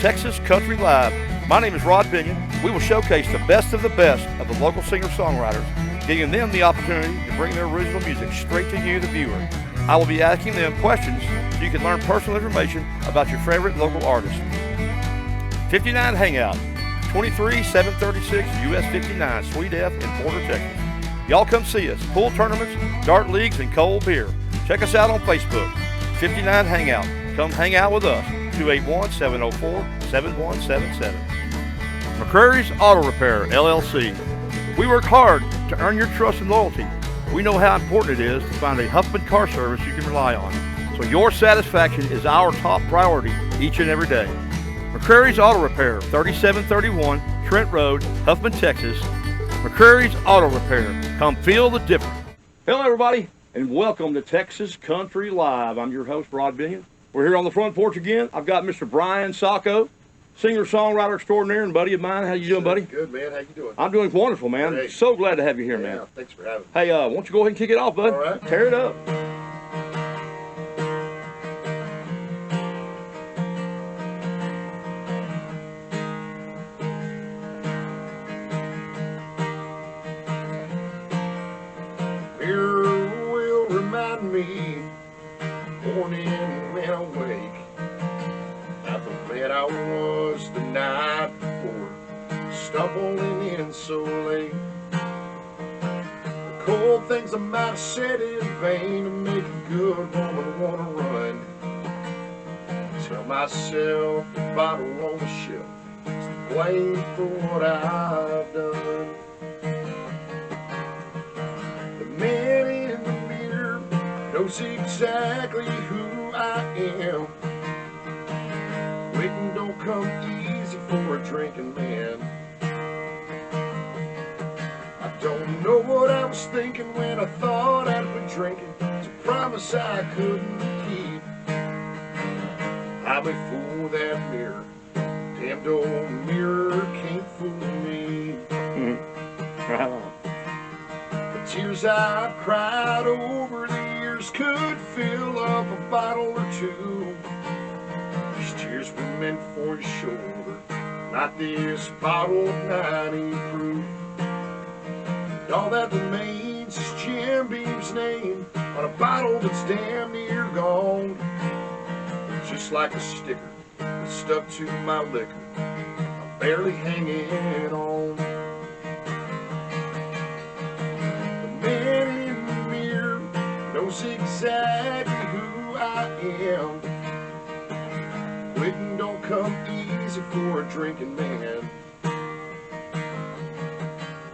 Texas Country Live. My name is Rod Binion. We will showcase the best of the local singer-songwriters, giving them the opportunity to bring their original music straight to you, the viewer. I will be asking them questions so you can learn personal information about your favorite local artist. 59 Hangout, 23736 US 59, Suite F in Porter, Texas. Y'all come see us. Pool tournaments, dart leagues, and cold beer. Check us out on Facebook. 59 Hangout. Come hang out with us. 281-704-7177. McCrary's Auto Repair, LLC. We work hard to earn your trust and loyalty. We know how important it is to find a Huffman car service you can rely on. So your satisfaction is our top priority each and every day. McCrary's Auto Repair, 3731 Trent Road, Huffman, Texas. McCrary's Auto Repair. Come feel the difference. Hello, everybody, and welcome to Texas Country Live. I'm your host, Rod Binion. We're here on the front porch again. I've got Mr. Brian Sacco, singer-songwriter extraordinaire and buddy of mine. How you doing, buddy? Good, man. How you doing? I'm doing wonderful, man. Great. So glad to have you here, man. Thanks for having me. Hey, why don't you go ahead and kick it off, bud? All right. Tear it up. Awake at the bed I was the night before, stumbling in so late. The cold things I might have said in vain to make a good woman want to run. Tell myself the bottle on the shelf is the blame for what I've done. The man in the mirror knows exactly who I am. Waiting don't come easy for a drinking man. I don't know what I was thinking when I thought I'd been drinking. It's a promise I couldn't keep. I may fool that mirror. Damned old mirror can't fool me. Right on. The tears I've cried over the years could fill up a bottle or two. These tears were meant for your shoulder, not this bottle of 90 proof. And all that remains is Jim Beam's name on a bottle that's damn near gone. Just like a sticker that's stuck to my liquor, I'm barely hanging on. The man in the mirror knows exactly who I am. Waiting don't come easy for a drinking man.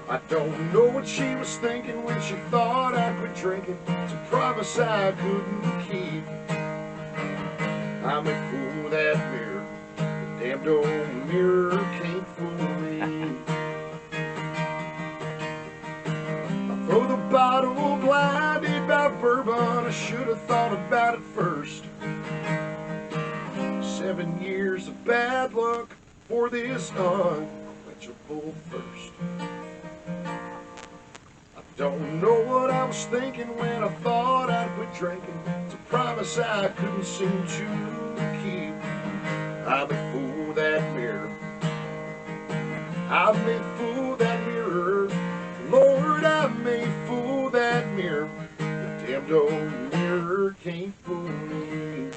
I don't know what she was thinking when she thought I'd quit drinking. It's a promise I couldn't keep. I may fool that mirror, the damned old mirror can't fool me. I throw the bottle blinded by bourbon, I should have thought about it first. 7 years of bad luck for this unquenchable thirst. I don't know what I was thinking when I thought I'd quit drinking. It's a promise I couldn't seem to keep. I may fool that mirror. I may fool that mirror. Lord, I may fool that mirror. The damned old mirror can't fool me.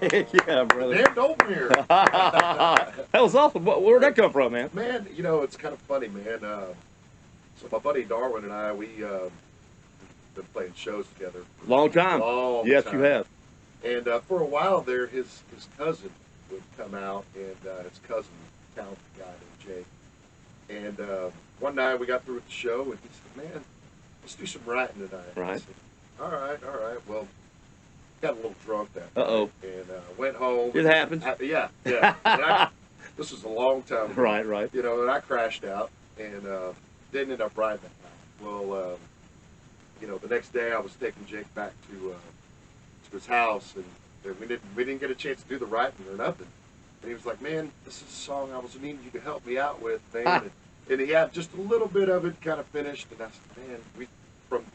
Yeah, brother. Damned old mirror. That was awesome. Where'd that come from, man? Man, you know, it's kind of funny, man. So my buddy Darwin and I, we've been playing shows together. Long time. Yes, time. you have. And for a while there, his cousin would come out, and his cousin, talented guy named Jake. And one night we got through with the show, and he said, "Man, let's do some writing tonight." Right. I said, all right. Well, got a little drunk that Uh-oh. night, and went home. It happens. Yeah. This was a long time ago. Right. You know, and I crashed out, and didn't end up riding that night. Well, you know, the next day I was taking Jake back to his house, and we didn't get a chance to do the writing or nothing. And he was like, "Man, this is a song I was needing you to help me out with, man." and he had just a little bit of it kind of finished, and I said, man, we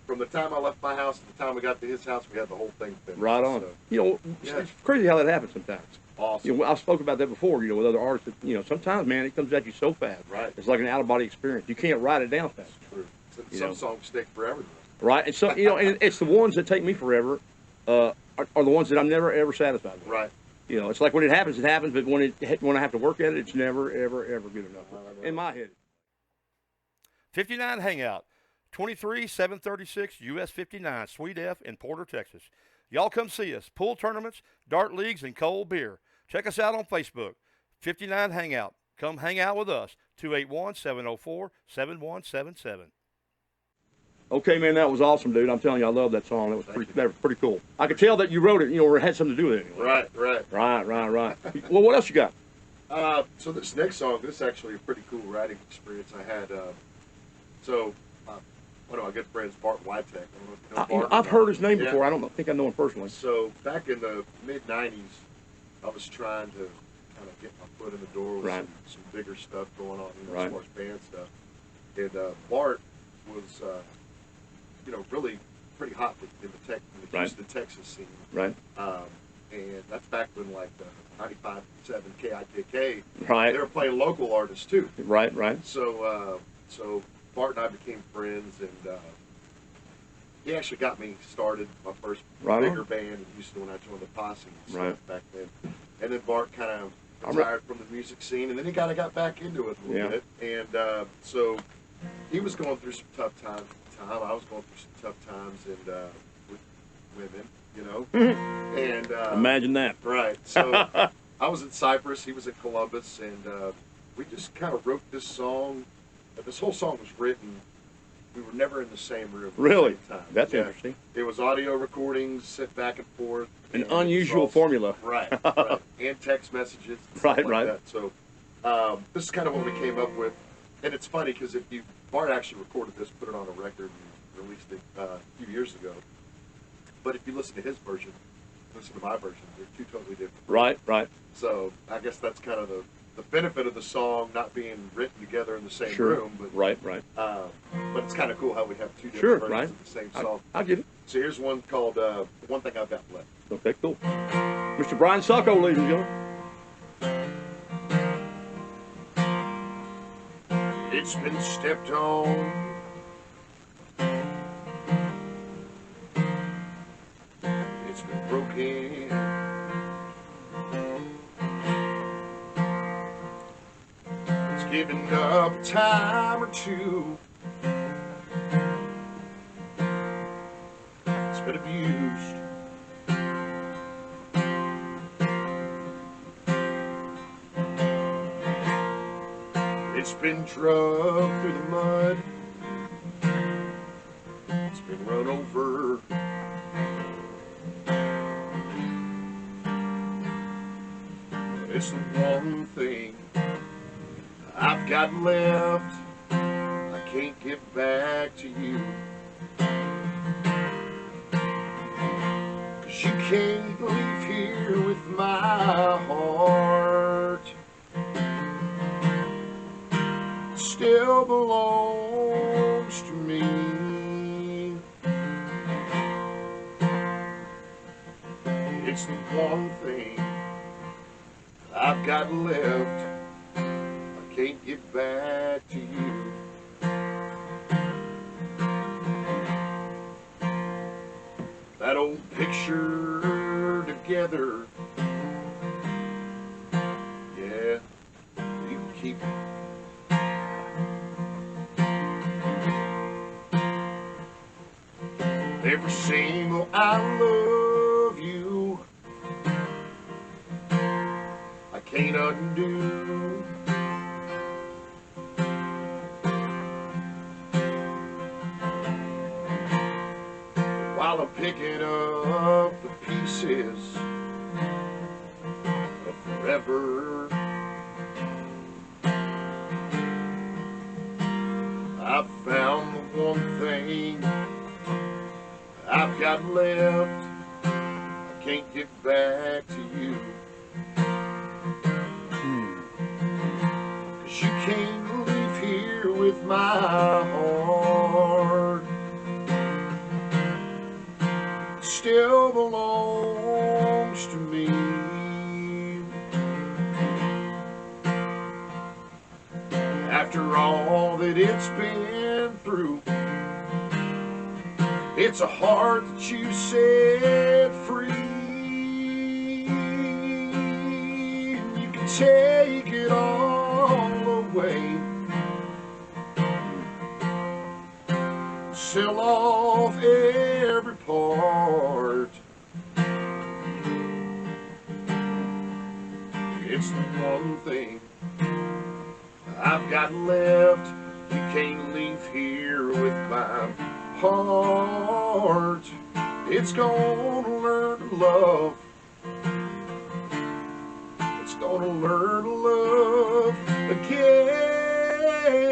from the time I left my house to the time we got to his house, we had the whole thing finished. Right on. So, You know, yeah. it's crazy how that happens sometimes. Awesome. You know, I've spoken about that before, you know, with other artists. That, you know, sometimes, man, it comes at you so fast. Right. It's like an out-of-body experience. You can't write it down fast. True. You Some know. songs stick forever. Right. And so, you know, and it's the ones that take me forever are the ones that I'm never, ever satisfied with. Right. You know, it's like when it happens, but when I have to work at it, it's never, ever, ever good enough. In my head. 59 Hangout, 23736 US 59, Sweet F in Porter, Texas. Y'all come see us. Pool tournaments, dart leagues, and cold beer. Check us out on Facebook. 59 Hangout. Come hang out with us. 281-704-7177. Okay, man, that was awesome, dude. I'm telling you, I love that song. That was pretty cool. I could tell that you wrote it, you know, or it had something to do with it anyway. Right. Right. Well, what else you got? So this next song, this is actually a pretty cool writing experience I had. One of my good friends, Bart Witek. I don't know if you know Bart. I've heard his name before. I don't think I know him personally. So back in the mid-'90s, I was trying to kind of get my foot in the door with some bigger stuff going on, you know, as far as band stuff. And Bart was, you know, really pretty hot in the Houston, Texas scene. Right. And that's back when, like, the 95.7 KIKK, right, they were playing local artists, too. Right. So Bart and I became friends, and he actually got me started, my first bigger band in Houston when I joined the Posse back then. And then Bart kind of retired from the music scene, and then he kind of got back into it a little bit. And so he was going through some tough times at the time. I was going through some tough times and with women, you know. And imagine that. Right. So I was in Cyprus, he was in Columbus, and we just kind of wrote this song. This whole song was written. We were never in the same room at the same time. That's interesting. It was audio recordings, sent back and forth. An unusual formula. Right. And text messages. And right. That. So this is kind of what we came up with. And it's funny because Bart actually recorded this, put it on a record, and released it a few years ago. But if you listen to his version, listen to my version, they're two totally different. Right. So I guess that's kind of the benefit of the song not being written together in the same room. But, right. But it's kind of cool how we have two different versions of the same song. I get it. So here's one called One Thing I've Got Left. Okay, cool. Mr. Brian Sacco, ladies and gentlemen. It's been stepped on. It's been broken. It's given up a time or two. It's been abused. It's been drugged through the mud. It's been run over. But it's the one thing I've got left. I can't get back to you. 'Cause you can't leave here with my heart. Still belongs to me. It's the one thing I've got left. I can't get back to you. That old picture together, yeah, you can keep it. Every single I love you, I can't undo. While I'm picking up the pieces of forever, I've found the one thing I've got left. I can't get back to you. 'Cause you can't leave here with my heart still belongs to me. After all that it's been through, it's a heart that you set free. You can take it all away, sell off every part. It's the one thing I've got left. You can't leave here with my heart. It's gonna learn to love. It's gonna learn to love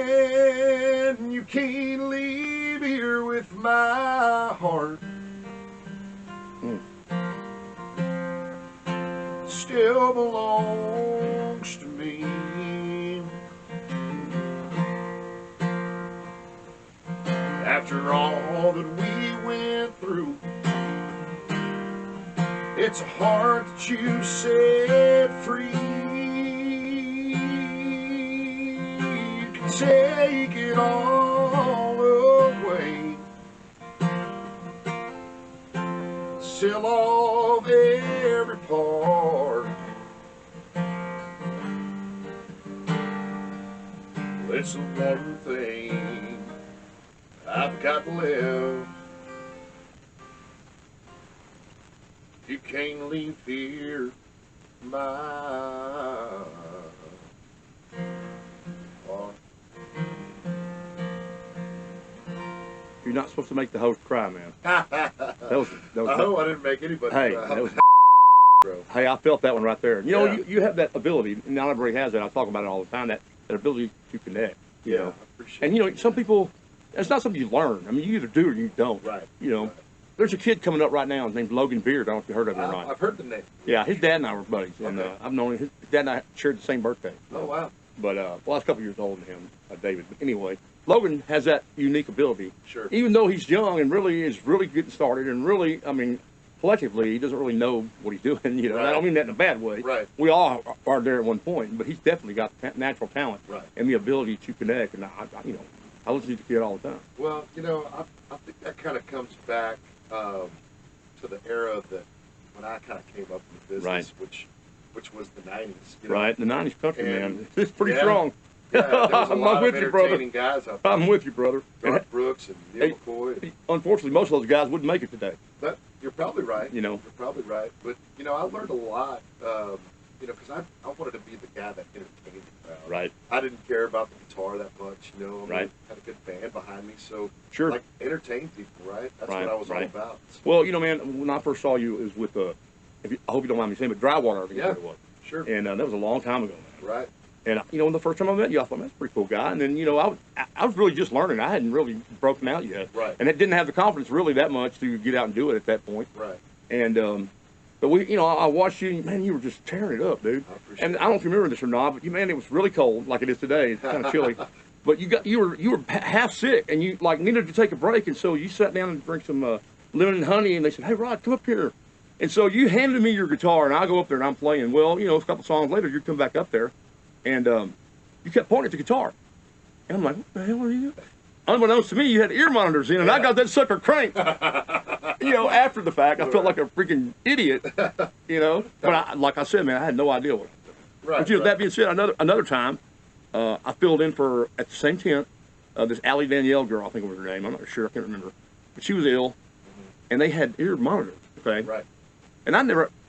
again. You can't leave here with my heart. Still belongs to me. After all that we went through, it's a heart that you set free. You can take it all away, sell off every part. It's the one thing I've got left. You can't leave here my heart. You're not supposed to make the host cry, man. That was I hope I didn't make anybody hey, cry. that was, Bro. hey, I felt that one right there. You know, Yeah. you have that ability, and not everybody has that. I talk about it all the time, that ability to connect. You know? I appreciate And, you know, some people, it's not something you learn. I mean, you either do or you don't. Right. You know, Right. There's a kid coming up right now named Logan Beard. I don't know if you heard of him or not. I've heard the name. Yeah, his dad and I were buddies, and Okay. I've known his dad and I shared the same birthday. Oh, wow. But well, I was a couple years older than him, David. But anyway, Logan has that unique ability. Sure. Even though he's young and really is really getting started, and really, I mean, collectively, he doesn't really know what he's doing. You know, Right. I don't mean that in a bad way. Right. We all are there at one point, but he's definitely got natural talent Right. and the ability to connect. And you know, I listen to the kid all the time. Well, you know, I think that kind of comes back to the era that when I kind of came up in the business, Right. which was the 90s. You know? Right, the '90s country, And- man, it's pretty yeah. strong. Yeah, there was a I'm lot with of you, brother. entertaining guys out there. I'm with you, brother. Garth Brooks and Neil Hey, McCoy. Unfortunately, most of those guys wouldn't make it today. But you're probably right. You know. You're probably right. But, you know, I learned a lot, you know, because I wanted to be the guy that entertained the crowd. Right. I didn't care about the guitar that much, you know. I mean, Right. I had a good band behind me, so, Sure. like, entertain people, right? That's Right, what I was all right. about. Well, you know, man, when I first saw you, it was with I hope you don't mind me saying, but Drywater, I think Yeah. what it was. Sure. And that was a long time ago, man. Right. And you know, the first time I met you, I thought, man, that's a pretty cool guy. And then, you know, I was really just learning. I hadn't really broken out yet. Right. And it didn't have the confidence really that much to get out and do it at that point. Right. And but we, you know, I watched you, and man, you were just tearing it up, dude. I appreciate And it. I don't know if you remember this or not, but you, man, it was really cold, like it is today. It's kind of chilly. But you were half sick, and you like needed to take a break, and so you sat down and drank some lemon and honey, and they said, "Hey, Rod, come up here." And so you handed me your guitar, and I go up there and I'm playing. Well, you know, a couple songs later, you come back up there, and you kept pointing at the guitar, and I'm like, "What the hell are you doing?" Unbeknownst to me, you had ear monitors in, and I got that sucker cranked. You know, after the fact, I felt like a freaking idiot. You know, but like I said, man, I had no idea what I was doing. Right. But you know, right. that being said, another time, I filled in for at the same tent this Allie Danielle girl, I think was her name. I'm not sure, I can't remember, but she was ill, and they had ear monitors. Okay. Right. And I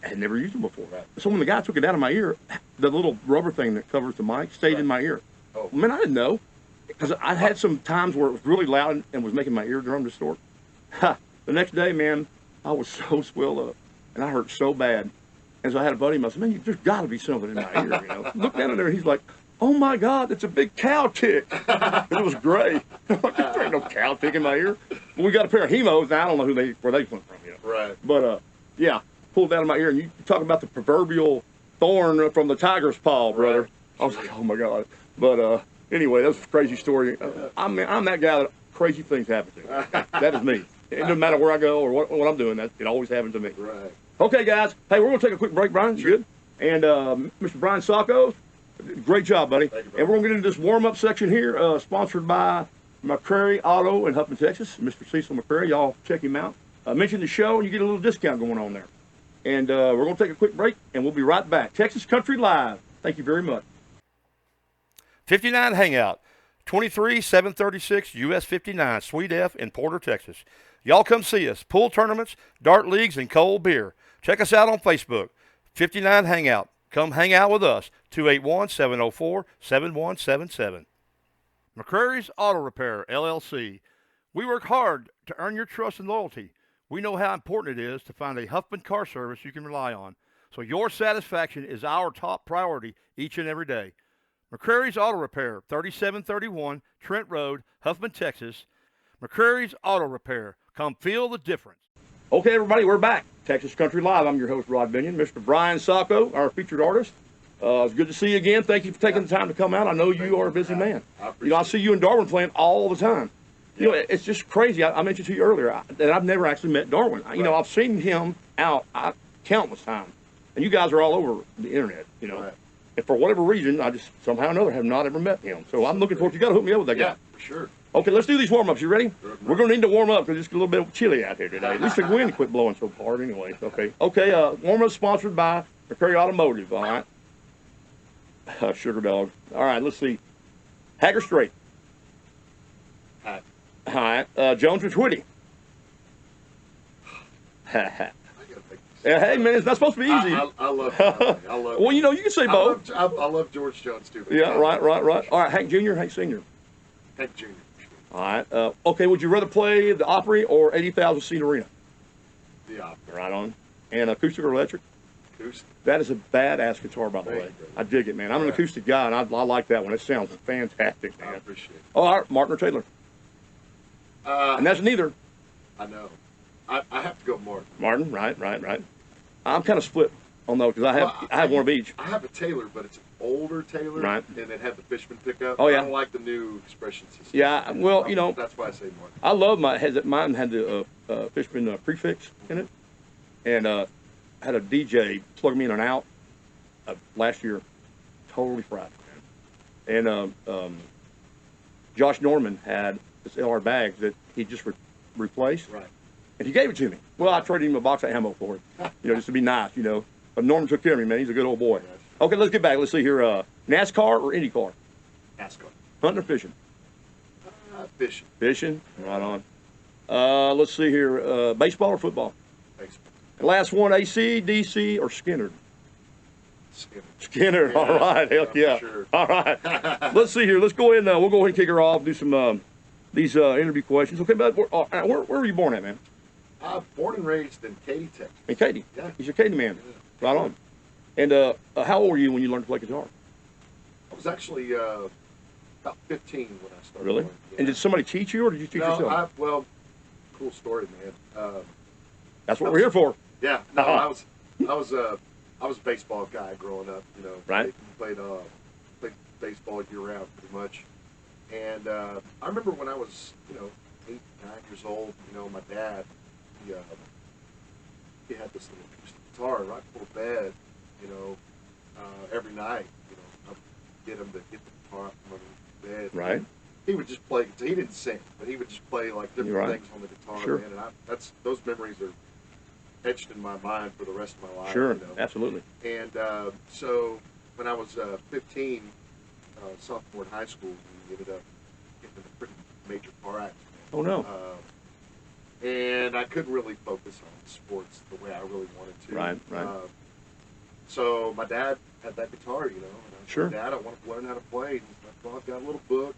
had never used them before. Right. So when the guy took it out of my ear, the little rubber thing that covers the mic stayed in my ear. Oh. Man, I didn't know, because I had some times where it was really loud and was making my eardrum distort. Ha! The next day, man, I was so swelled up, and I hurt so bad. And so I had a buddy of mine, I said, "Man, there's got to be something in my ear." You know, look down in there, and he's like, "Oh my God, it's a big cow tick." It was gray. I'm like, "There ain't no cow tick in my ear." But we got a pair of hemos, and I don't know where they went from. You know. Right. But yeah, pulled it out of my ear, and you talk about the proverbial thorn from the tiger's paw, brother. Right. I was like, "Oh my God!" But Anyway, that's a crazy story. I'm that guy that crazy things happen to. That is me. It doesn't matter where I go or what I'm doing. It always happens to me. Right. Okay, guys. Hey, we're going to take a quick break, Brian. You good? And Mr. Brian Sacco, great job, buddy. Thank you, and we're going to get into this warm-up section here, sponsored by McCrary Auto in Huffman, Texas. Mr. Cecil McCrary, y'all check him out. Mention the show, and you get a little discount going on there. And we're going to take a quick break, and we'll be right back. Texas Country Live. Thank you very much. 59 Hangout, 23736 US 59, Suite F in Porter, Texas. Y'all come see us. Pool tournaments, dart leagues, and cold beer. Check us out on Facebook. 59 Hangout. Come hang out with us. 281-704-7177. McCrary's Auto Repair, LLC. We work hard to earn your trust and loyalty. We know how important it is to find a Huffman car service you can rely on. So your satisfaction is our top priority each and every day. McCrary's Auto Repair, 3731 Trent Road, Huffman, Texas. McCrary's Auto Repair. Come feel the difference. Okay, everybody, we're back. Texas Country Live. I'm your host, Rod Binion. Mr. Brian Sacco, our featured artist. It's good to see you again. Thank you for taking the time to come out. I know you are a busy man. I see you in Darwin playing all the time. You know, it's just crazy. I mentioned to you earlier that I've never actually met Darwin. You know, I've seen him out countless times. And you guys are all over the internet, you know. Right. And for whatever reason, I just somehow or another have not ever met him. So I'm looking forward. You got to hook me up with that guy. Yeah, for sure. Okay, let's do these warm-ups. You ready? We're going to need to warm up because it's a little bit chilly out here today. At least the wind quit blowing so hard anyway. Okay. Okay, warm-up sponsored by McCrary Automotive, all right? Sugar Dog. All right, let's see. Hacker Straight. Hi. All right. Jones and Twitty. Hey, man, it's not supposed to be easy. I love it. I love Well, you know, you can say both. I love George Jones, too. Yeah, right. All right, Hank Jr., Hank Sr. Hank Jr. All right. Okay, would you rather play the Opry or 80,000-seat arena? The Opry. Right on. And acoustic or electric? Acoustic. That is a badass guitar, by the way. I dig it, man. I'm an acoustic guy, and I like that one. It sounds fantastic, man. I appreciate it. Oh, all right, Martin or Taylor? And that's neither. I know. I have to go Martin. Martin, right. I'm kind of split on those because I have one of each. I have a Taylor, but it's an older Taylor. Right. And it had the Fishman pickup. Oh, yeah. I don't like the new expression system. Yeah, well, you know. That's why I say Martin. I love mine had the Fishman prefix in it. And had a DJ plug me in and out last year. Totally fried. And Josh Norman had this LR bag that he just replaced. Right. And he gave it to me. Well, I traded him a box of ammo for it, you know, just to be nice, you know. But Norman took care of me, man. He's a good old boy. Yes. Okay, let's get back. Let's see here. NASCAR or IndyCar? NASCAR. Hunting or fishing? Fishing. Fishing. Right on. Let's see here. Baseball or football? Baseball. And last one, AC, DC, or Skinner? Skinner. Yeah, all right. Heck yeah. Sure. All right. Let's see here. Let's go ahead and we'll go ahead and kick her off. Do some these interview questions. Okay, but where were you born at, man? Born and raised in Katy, Texas. In Katy. Yeah. He's a Katy man. Yeah. Right on. And how old were you when you learned to play guitar? I was actually about 15 when I started. Really? Playing. Yeah. And did somebody teach you, or did you teach yourself? Well, cool story, man. That's what we're here for. Yeah. No, I was a baseball guy growing up. You know, right? Played baseball year round pretty much. And I remember when I was 8, 9 years old. You know, my dad he had this little guitar right before bed. You know, every night. You know, I'd get him to get the guitar out from under bed. Right. He would just play. He didn't sing, but he would just play like different things on the guitar. Sure. Man, and those memories are etched in my mind for the rest of my life. Sure, you know? absolutely. And so when I was 15, sophomore in high school, we ended up getting in a pretty major car accident. Oh no. And I couldn't really focus on sports the way I really wanted to. Right. So my dad had that guitar, you know. And I Sure. said, Dad, I want to learn how to play. And he's like, well, I've got a little book.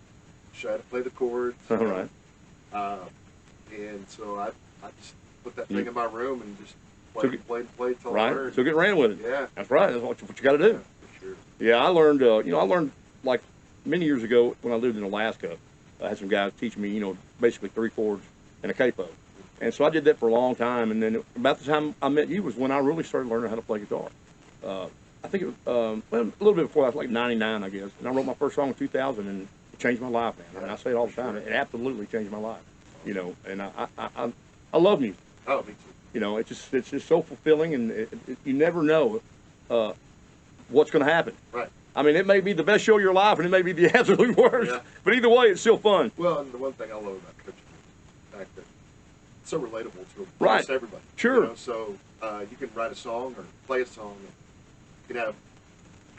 Show you how to play the chords. All right. And so I just put that thing in my room and just played till I Right. learned. So get ran with it. Yeah. That's right. That's what you got to do. Yeah, for sure. Yeah, I learned. I learned like many years ago when I lived in Alaska. I had some guys teach me, basically 3 chords and a capo. And so I did that for a long time. And then about the time I met you was when I really started learning how to play guitar. I think it was a little bit before. I was like 99, I guess. And I wrote my first song in 2000. It changed my life, man. I mean, I say it all the time. It absolutely changed my life. You know, and I love music. Oh, me too. You know, it's just so fulfilling, and you never know what's going to happen. Right. I mean, it may be the best show of your life, and it may be the absolute worst. Yeah. But either way, it's still fun. Well, and the one thing I love about country is the fact that it's so relatable to Right. almost everybody. Sure. You know? So you can write a song or play a song, and you can have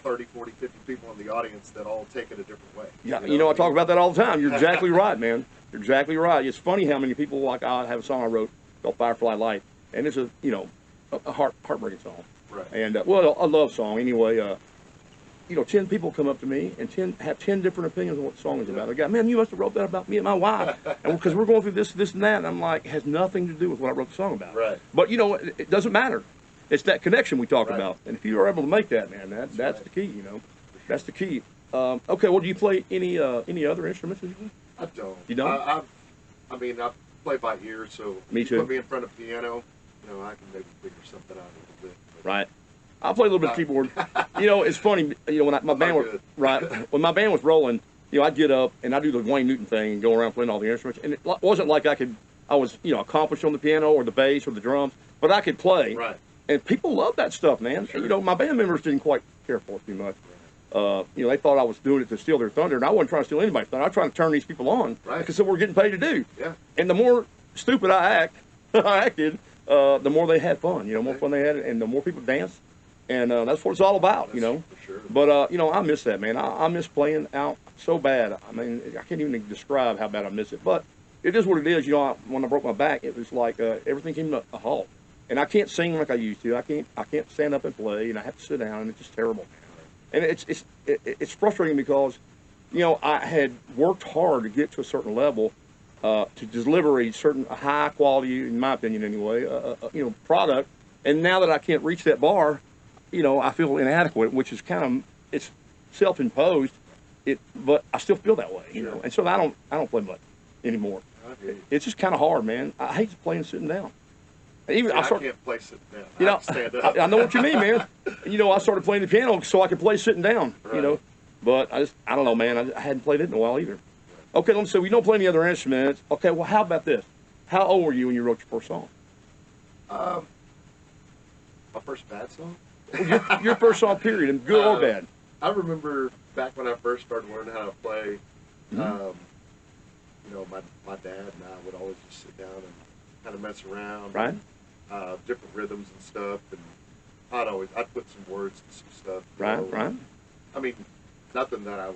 30, 40, 50 people in the audience that all take it a different way. Yeah, you know, I talk about that all the time. You're exactly right, man. You're exactly right. It's funny how many people, like, I have a song I wrote called Firefly Light, and it's a, you know, a heartbreaking song. Right. And, well, a love song. Anyway, you know, 10 people come up to me and have 10 different opinions on what the song is about. They go, man, you must have wrote that about me and my wife. And because we're going through this, and that. And I'm like, it has nothing to do with what I wrote the song about. Right. But, you know, it doesn't matter. It's that connection we talk about. And if you are able to make that, man, that's the key, you know. That's the key. Okay, well, do you play any other instruments? I don't. You don't? I mean, I play by ear, so Me if too. you put me in front of a piano, you know, I can maybe figure something out a little bit. But Right. I play a little bit of keyboard. You know, it's funny. You know, when my band was when my band was rolling, you know, I'd get up and I'd do the Wayne Newton thing and go around playing all the instruments. And it wasn't like I was, you know, accomplished on the piano or the bass or the drums, but I could play. Right. And people love that stuff, man. Sure. You know, my band members didn't quite care for it too much. You know, they thought I was doing it to steal their thunder, and I wasn't trying to steal anybody's thunder. I was trying to turn these people on, Right. because that's what we're getting paid to do. Yeah. And the more stupid I acted, the more they had fun. You know, more fun they had, and the more people danced, and that's what it's all about. You know. For sure. But you know, I miss that, man. I miss playing out so bad. I mean, I can't even describe how bad I miss it. But it is what it is. You know, when I broke my back, it was like everything came to a halt. And I can't sing like I used to. I can't stand up and play, and I have to sit down, and it's just terrible. And it's frustrating because, you know, I had worked hard to get to a certain level, to deliver a certain high quality, in my opinion anyway, you know, product. And now that I can't reach that bar, you know, I feel inadequate, which is it's self-imposed. But I still feel that way, you know. And so I don't play much anymore. It's just kind of hard, man. I hate playing sitting down. Even I can't play sitting down. You know, stand up. I know what you mean, man. You know, I started playing the piano so I could play sitting down. Right. You know, but I don't know, man. I hadn't played it in a while either. Okay, let me say, we don't play any other instruments. Okay, well, how about this? How old were you when you wrote your first song? My first bad song? Your first song, period, and good or bad. I remember back when I first started learning how to play. Mm-hmm. You know, my dad and I would always just sit down and kind of mess around. Right. Different rhythms and stuff, and I'd put some words and some stuff. Right, know. right. I mean, nothing that I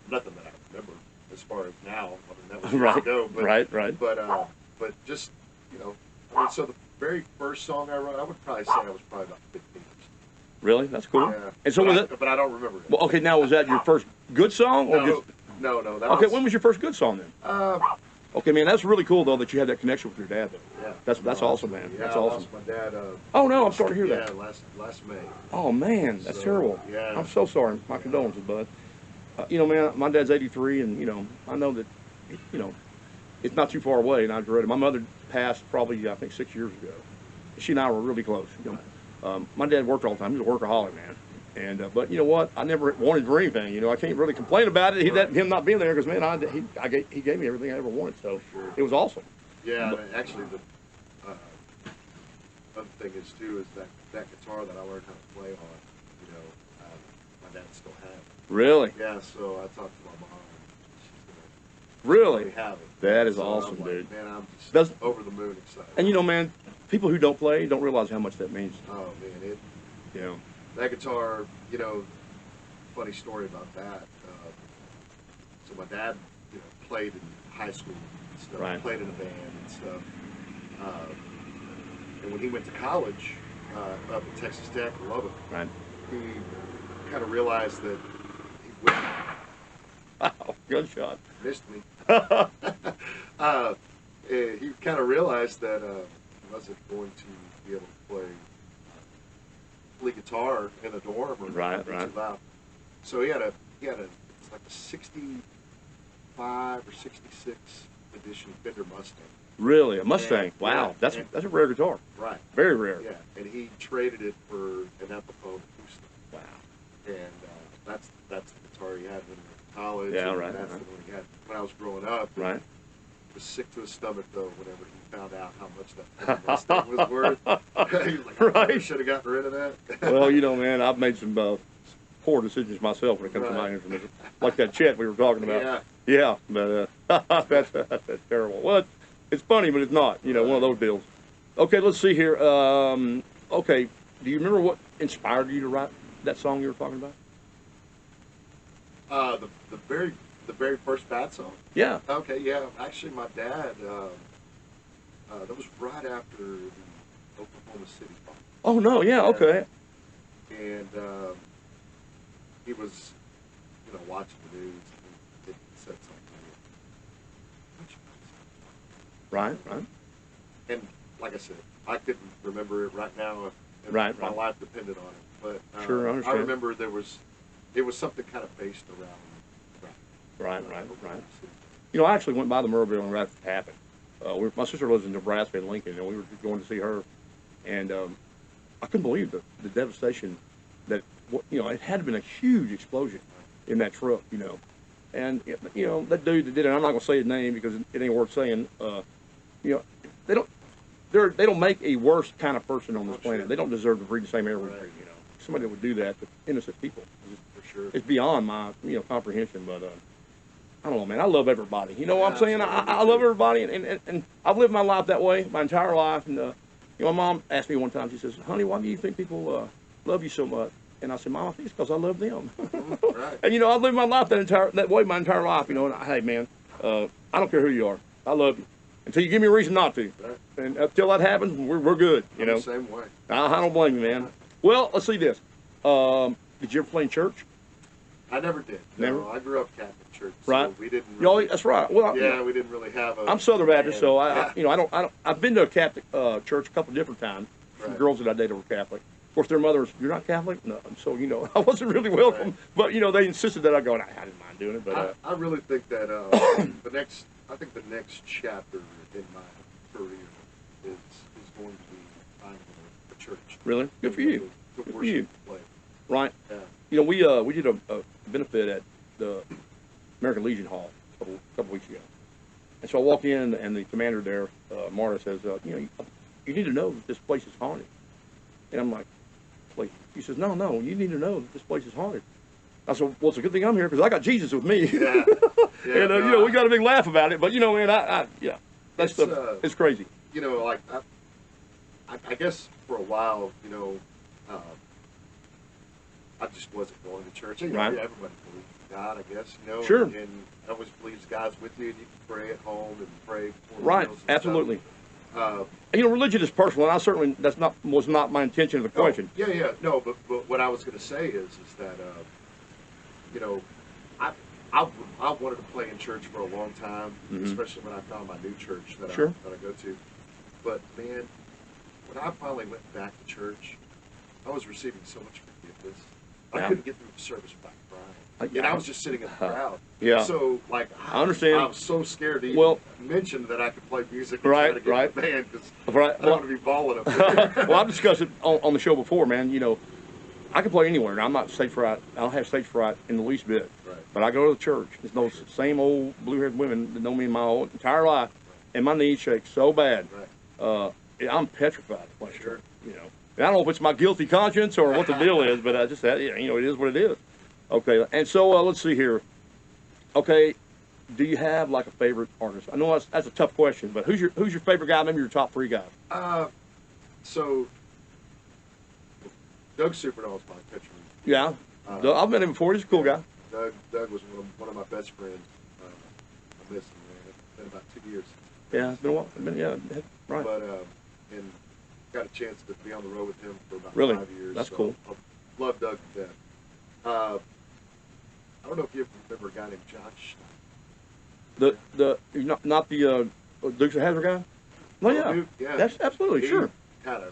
remember as far as now. I mean, that was Right, years ago. But, right. But just, you know, I mean, so the very first song I wrote, I would probably say I was probably about 15. Really? That's cool. Yeah. And so but I don't remember it. Well, okay, now was that your first good song? Or just, no. okay, when was your first good song then? Okay, man, that's really cool though that you had that connection with your dad though. Yeah. That's awesome, man. Yeah, That's I awesome. lost my dad. Oh no, I'm sorry to hear that. Yeah, last May. Oh man, that's terrible. Yeah. I'm so sorry. My condolences, bud. You know, man, my dad's 83, and you know, I know that, you know, it's not too far away, and I dread it. My mother passed probably, I think, 6 years ago. She and I were really close. You know, my dad worked all the time. He was a workaholic, man. And but you know what? I never wanted for anything. You know, I can't really complain about it. Him not being there, because man, he gave me everything I ever wanted. So it was awesome. Yeah, actually, the other thing is too is that guitar that I learned how to play on. You know, my dad still has it. Really? Yeah. So I talked to my mom. And she's Really? gonna have it. That is So awesome, I'm like, dude. Man, I'm just over the moon excited. And you know, man, people who don't play don't realize how much that means. Oh man, You know. that guitar. You know, funny story about that. So my dad, you know, played in high school and stuff. Right. Played in a band and stuff. And when he went to college up at Texas Tech, Lubbock, Right. he kind of realized that he wouldn't Wow, good shot. missed me. He kind of realized that he wasn't going to be able to play lead guitar in a dorm or Right. too loud. So he had it's like a 65 or 66 edition Fender Mustang. Really, a Mustang. And, wow, yeah, that's a rare guitar. Right. Very rare. Yeah, and he traded it for an Epiphone acoustic. Wow. And that's the guitar he had when college. Yeah, and right, That's right. when I was growing up. Right. He was sick to his stomach though whenever he found out how much that Mustang was worth. He was like, I Right. should have gotten rid of that. Well, you know, man, I've made some poor decisions myself when it comes to my information. Like that Chet we were talking about. Yeah. Yeah, but that's terrible. Well, it's funny, but it's not. You know, one of those deals. Okay, let's see here. Okay, do you remember what inspired you to write that song you were talking about? The very first Bad song. Yeah. Okay, yeah. Actually, my dad. That was right after the Oklahoma City bomb. Oh no. Yeah. Okay. And he was, watching the news, and he said something. Right. Right. And like I said, I couldn't remember it right now if Right, my right. life depended on it. But Sure, I I understand. remember it was something kind of based around. Right. You know, I actually went by the Murrah building right after it happened. My sister lives in Nebraska in Lincoln, and we were going to see her, and I couldn't believe the devastation that it had been a huge explosion in that truck, and that dude that did it. I'm not going to say his name because it ain't worth saying. They don't make a worse kind of person on this planet. Sure. They don't deserve to breathe the same air we Right. breathe. Somebody that would do that to innocent people. For sure. It's beyond my comprehension, but I don't know, man. I love everybody. You know what I'm saying? Absolutely. I love everybody, and I've lived my life that way my entire life. And my mom asked me one time. She says, "Honey, why do you think people love you so much?" And I said, "Mom, I think it's because I love them." Right. And I've lived my life that way my entire life. And hey, man, I don't care who you are. I love you until you give me a reason not to. Right. And until that happens, we're good. I'm the same way. I don't blame you, man. Well, let's see this. Did you ever play in church? I never did. Never? No, I grew up Catholic church. So Right. We didn't. No, Really, that's right. Well, yeah, we didn't really have a. I'm Southern Baptist, so Yeah. I've been to a Catholic church a couple different times. Some Right. girls that I dated were Catholic. Of course, their mothers, "You're not Catholic?" No. So I wasn't really welcome, but they insisted that I go, and I didn't mind doing it. But I really think that the next chapter in my career is going to be finding a church. really, good for you. To Good for worship you. and play. Right. Yeah. We did a benefit at the American Legion Hall a couple weeks ago, and so I walk in, and the commander there, Marta, says, "You need to know that this place is haunted." And I'm like, "Please." He says, "No, you need to know that this place is haunted." I said, "Well, it's a good thing I'm here because I got Jesus with me." Yeah. Yeah, And we got a big laugh about it, but man, that's it's crazy. Like I guess for a while, I just wasn't going to church. Right. Everybody believes in God, I guess. Sure. And everyone believes God's with you, and you can pray at home and pray before Right, meals and absolutely. stuff. Religion is personal, and I certainly was not my intention of the question. No, but what I was going to say is that I wanted to play in church for a long time, especially when I found my new church that Sure. I go to. But man, when I finally went back to church, I was receiving so much forgiveness. I Yeah. couldn't get through the service without crying. And I was just sitting in the crowd. Yeah. So, I understand. I was so scared to even Well- mention that I could play music and Right, try to get right. in the band because Right. I don't want to be balling up there. Well, I've discussed it on the show before, man. I can play anywhere. Now, I'm not stage fright. I don't have stage fright in the least bit. Right. But I go to the church. There's those same old blue-haired women that know me my whole entire life, and my knees shake so bad. Right. I'm petrified to play Sure. church. And I don't know if it's my guilty conscience or what the deal is, but I just it is what it is. Okay, and so let's see here. Okay, do you have like a favorite artist? I know that's a tough question, but who's your favorite guy? Maybe your top 3 guys. So Doug Supernall's my pitcher. Yeah, I've met him before. He's a cool guy. Doug was one of my best friends. I miss him, man. It's been about 2 years. Yeah, it's been a while. Right. But and got a chance to be on the road with him for about Really? 5 years. That's so cool. I love Doug to death. I don't know if you ever remember a guy named John Schneider. Not the Dukes of Hazzard guy. No, yeah, Duke, yeah. that's absolutely sure. Had a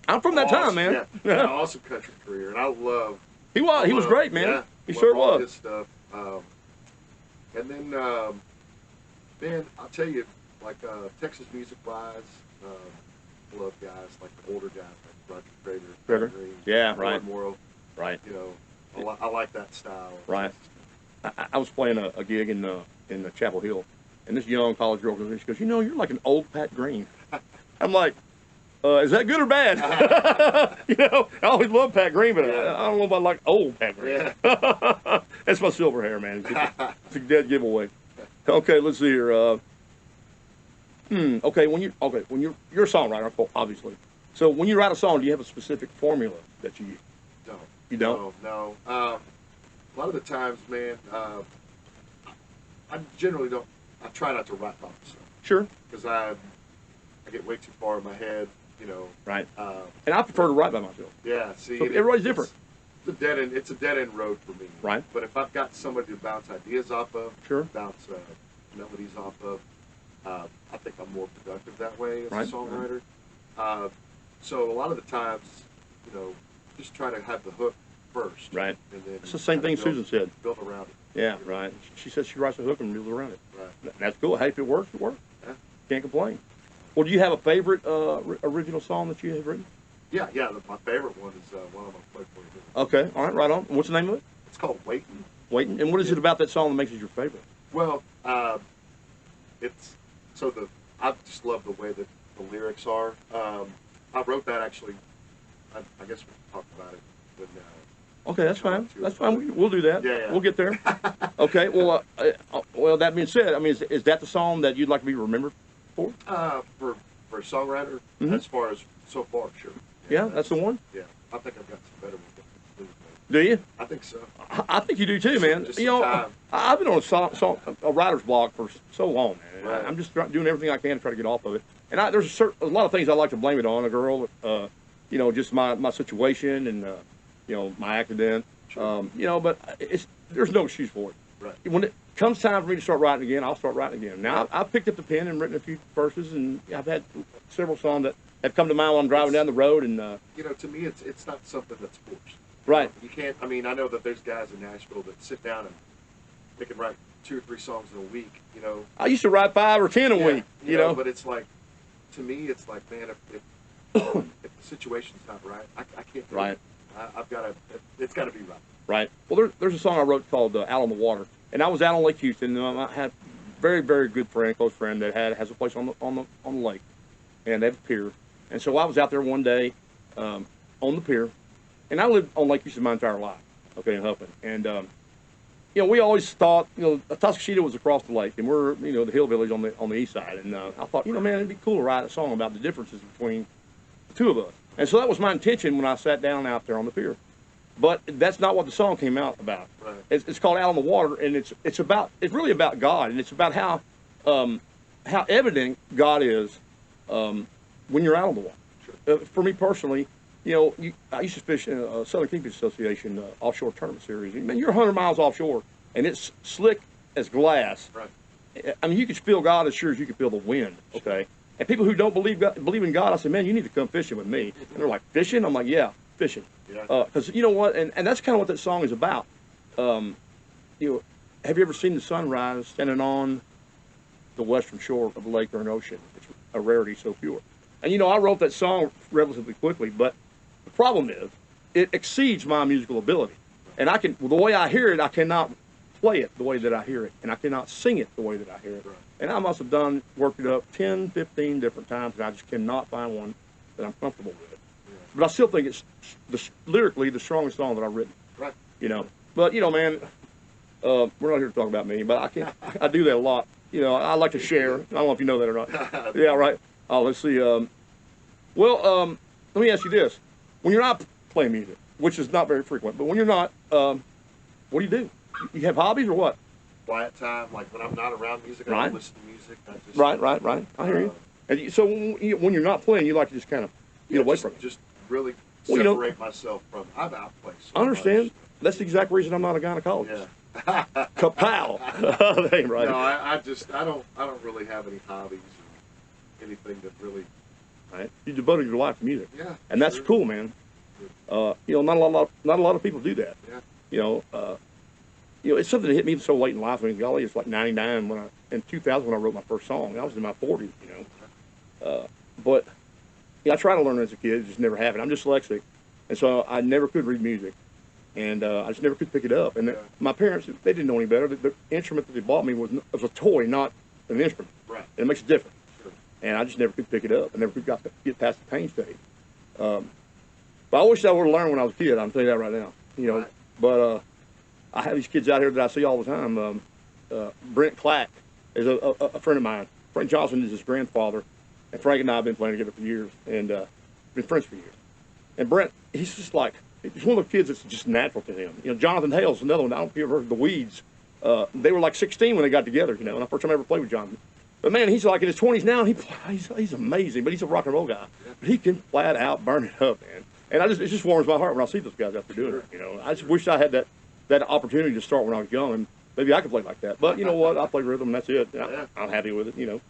I'm from that time, man. Yeah, had an awesome country career, and I love. He was great, man. Yeah, He love sure all was. His stuff. And then, man, I'll tell you, like Texas music wise, I love guys like the older guys like Roger Prater, Prater. Green, Yeah, Howard right. Morrow. Right. I like that style. Right. I was playing a gig in Chapel Hill, and this young college girl goes, she goes, you're like an old Pat Green. I'm like, is that good or bad? I always loved Pat Green, but I don't know about like old Pat Green. Yeah. That's my silver hair, man. It's a dead giveaway. Okay, let's see here. Okay, when you're a songwriter, obviously. So when you write a song, do you have a specific formula that you use? Don't. You don't? No. A lot of the times, man, I generally don't. I try not to write off stuff. Sure. Because I get way too far in my head, Right. And I prefer to write by myself. Yeah. See, so everybody's different. It's a dead end road for me. Right. But if I've got somebody to bounce ideas off of, sure, bounce melodies off of, I think I'm more productive that way as right. a songwriter. Right. So a lot of the times, just try to have the hook first. Right. And then it's the same thing Susan said. Build around it. Yeah, right. She says she writes a hook and builds around it. Right. That's cool. Hey, if it works, it works. Yeah. Can't complain. Well, do you have a favorite original song that you have written? Yeah. My favorite one is one I'm going to play for you. Okay. All right. Right on. What's the name of it? It's called Waiting. Waiting. And what is it about that song that makes it your favorite? Well, I just love the way that the lyrics are. I wrote that actually. I guess we can talk about it when. Okay, that's fine. That's fine. We'll do that. Yeah. We'll get there. Okay. Well, that being said, I mean, is that the song that you'd like to be remembered for? For a songwriter, as far as so far, sure. Yeah, that's the one. Yeah, I think I've got some better ones. Do you? I think so. I think you do too, man. Just I've been on a writer's block for so long, man. Right. I'm just doing everything I can to try to get off of it. And there's a lot of things I like to blame it on. A girl, just my situation and my accident. Sure. But there's no excuse for it. Right. When it comes time for me to start writing again, I'll start writing again. Now I've picked up the pen and written a few verses, and I've had several songs that have come to mind while I'm driving down the road. And to me, it's not something that's forced. Right. You can't. I mean, I know that there's guys in Nashville that sit down and they can write 2 or 3 songs in a week. I used to write 5 or 10 a week. But it's like, to me, it's like, man, if the situation's not right, I can't. Do it. I've got to. It's got to be right. Right. Well, there's a song I wrote called "Out on the Water," and I was out on Lake Houston. And I had a very, very good friend, close friend that has a place on the lake, and they have a pier. And so I was out there one day on the pier, and I lived on Lake Houston my entire life. Okay, in Huffman, and we always thought Tuscaloosa was across the lake, and we're the hill village on the east side. And I thought man, it'd be cool to write a song about the differences between the two of us. And so that was my intention when I sat down out there on the pier. But that's not what the song came out about. Right. It's called "Out on the Water," and it's really about God, and it's about how evident God is when you're out on the water. Sure. For me personally, I used to fish in a Southern Kingfish Association offshore tournament series. And, man, you're 100 miles offshore, and it's slick as glass. Right. I mean, you can feel God as sure as you can feel the wind. Okay. And people who don't believe in God, I say, man, you need to come fishing with me. And they're like, fishing? I'm like, yeah, fishing. Because you know what, and that's kind of what that song is about. Have you ever seen the sunrise standing on the western shore of a lake or an ocean? It's a rarity so pure. And I wrote that song relatively quickly, but the problem is it exceeds my musical ability. And the way I hear it, I cannot play it the way that I hear it, and I cannot sing it the way that I hear it. Right. And I must have worked it up 10, 15 different times, and I just cannot find one that I'm comfortable with. But I still think it's lyrically the strongest song that I've written. Right. But man, we're not here to talk about me, but I do that a lot. I like to share. I don't know if you know that or not. Yeah, right. Oh, let's see. Let me ask you this: when you're not playing music, which is not very frequent, but when you're not, what do you do? You have hobbies or what? Quiet time, like when I'm not around music, I don't listen to music. Right. I hear you. And so when you're not playing, you like to just kind of get away from it. Just really separate myself from. I'm outplaced. I understand. That's the exact reason I'm not a gynecologist. Yeah. Kapow. That ain't right. No, I don't really have any hobbies or anything that really. Right. You devoted your life to music. Yeah. And that's cool, man. Not a lot of people do that. Yeah. It's something that hit me so late in life. I mean, golly, it's like 99 in 2000 when I wrote my first song. I was in my 40s, But I tried to learn as a kid, it just never happened. I'm dyslexic, and so I never could read music. and I just never could pick it up. And my parents, they didn't know any better. The instrument that they bought me was a toy, not an instrument. Right. And it makes it different. Sure. And I just never could pick it up. I never could get past the pain stage. But I wish I would have learned when I was a kid. I'm telling you that right now. You know. Right. But I have these kids out here that I see all the time. Brent Clack is a friend of mine. Frank Johnson is his grandfather, and Frank and I have been playing together for years, and been friends for years. And Brent, he's just like, he's one of those kids that's just natural to him. You know, Jonathan Hale's another one. I don't know if you ever heard of the Weeds. They were like 16 when they got together, you know, and the first time I ever played with Jonathan. But man, he's like in his 20s now, and he's amazing, but he's a rock and roll guy. But he can flat out burn it up, man. And it just warms my heart when I see those guys out there doing it, you know. I just wish I had that opportunity to start when I was young, and maybe I could play like that. But you know what? I play rhythm, and that's it. I'm happy with it, you know.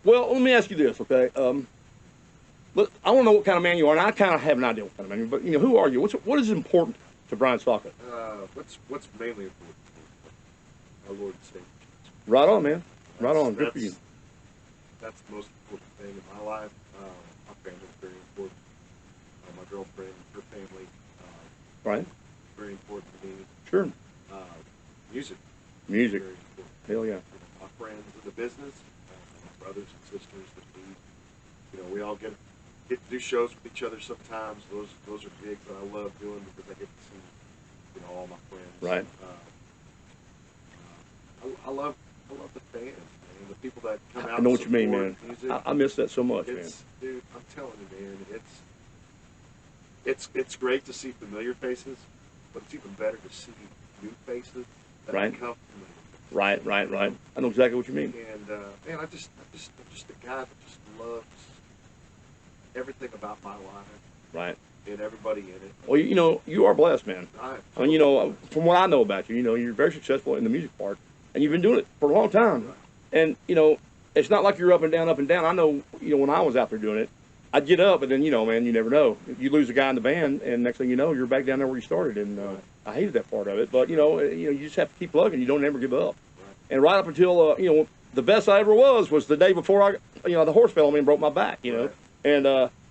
Well, let me ask you this, okay? But I want to know what kind of man you are, and I kind of have an idea what kind of man you are. But you know, who are you? What is important to Brian Sacco? What's mainly important? Our Lord and Savior. Right on, man. Right on. Good for you. That's the most important thing in my life. My family is very important. My girlfriend, her family. Right. Very important to me. Sure. Music. Music. Very important. Hell yeah. My friends in the business, my brothers and sisters that we all get to do shows with each other sometimes. Those are gigs that I love doing because I get to see, all my friends. Right. I love the fans, man. The people that come out. I know what you mean, man. Music. I miss that so much, man. Dude, I'm telling you, man. It's great to see familiar faces, but it's even better to see new faces that Right. become Right. familiar. I know exactly what you mean. And man, I'm just a guy that just loves everything about my life. Right. And everybody in it. Well, you know, you are blessed, man. I mean, you know, from what I know about you, you know, you're very successful in the music part, and you've been doing it for a long time. Right. And you know, it's not like you're up and down, up and down. I know, you know, when I was out there doing it, I'd get up, and then, you know, man, you never know. You lose a guy in the band, and next thing you know, you're back down there where you started. And I hated that part of it. But you know, you just have to keep plugging. You don't ever give up. Right. And right up until you know, the best I ever was the day before the horse fell on me and broke my back. You know, Right. and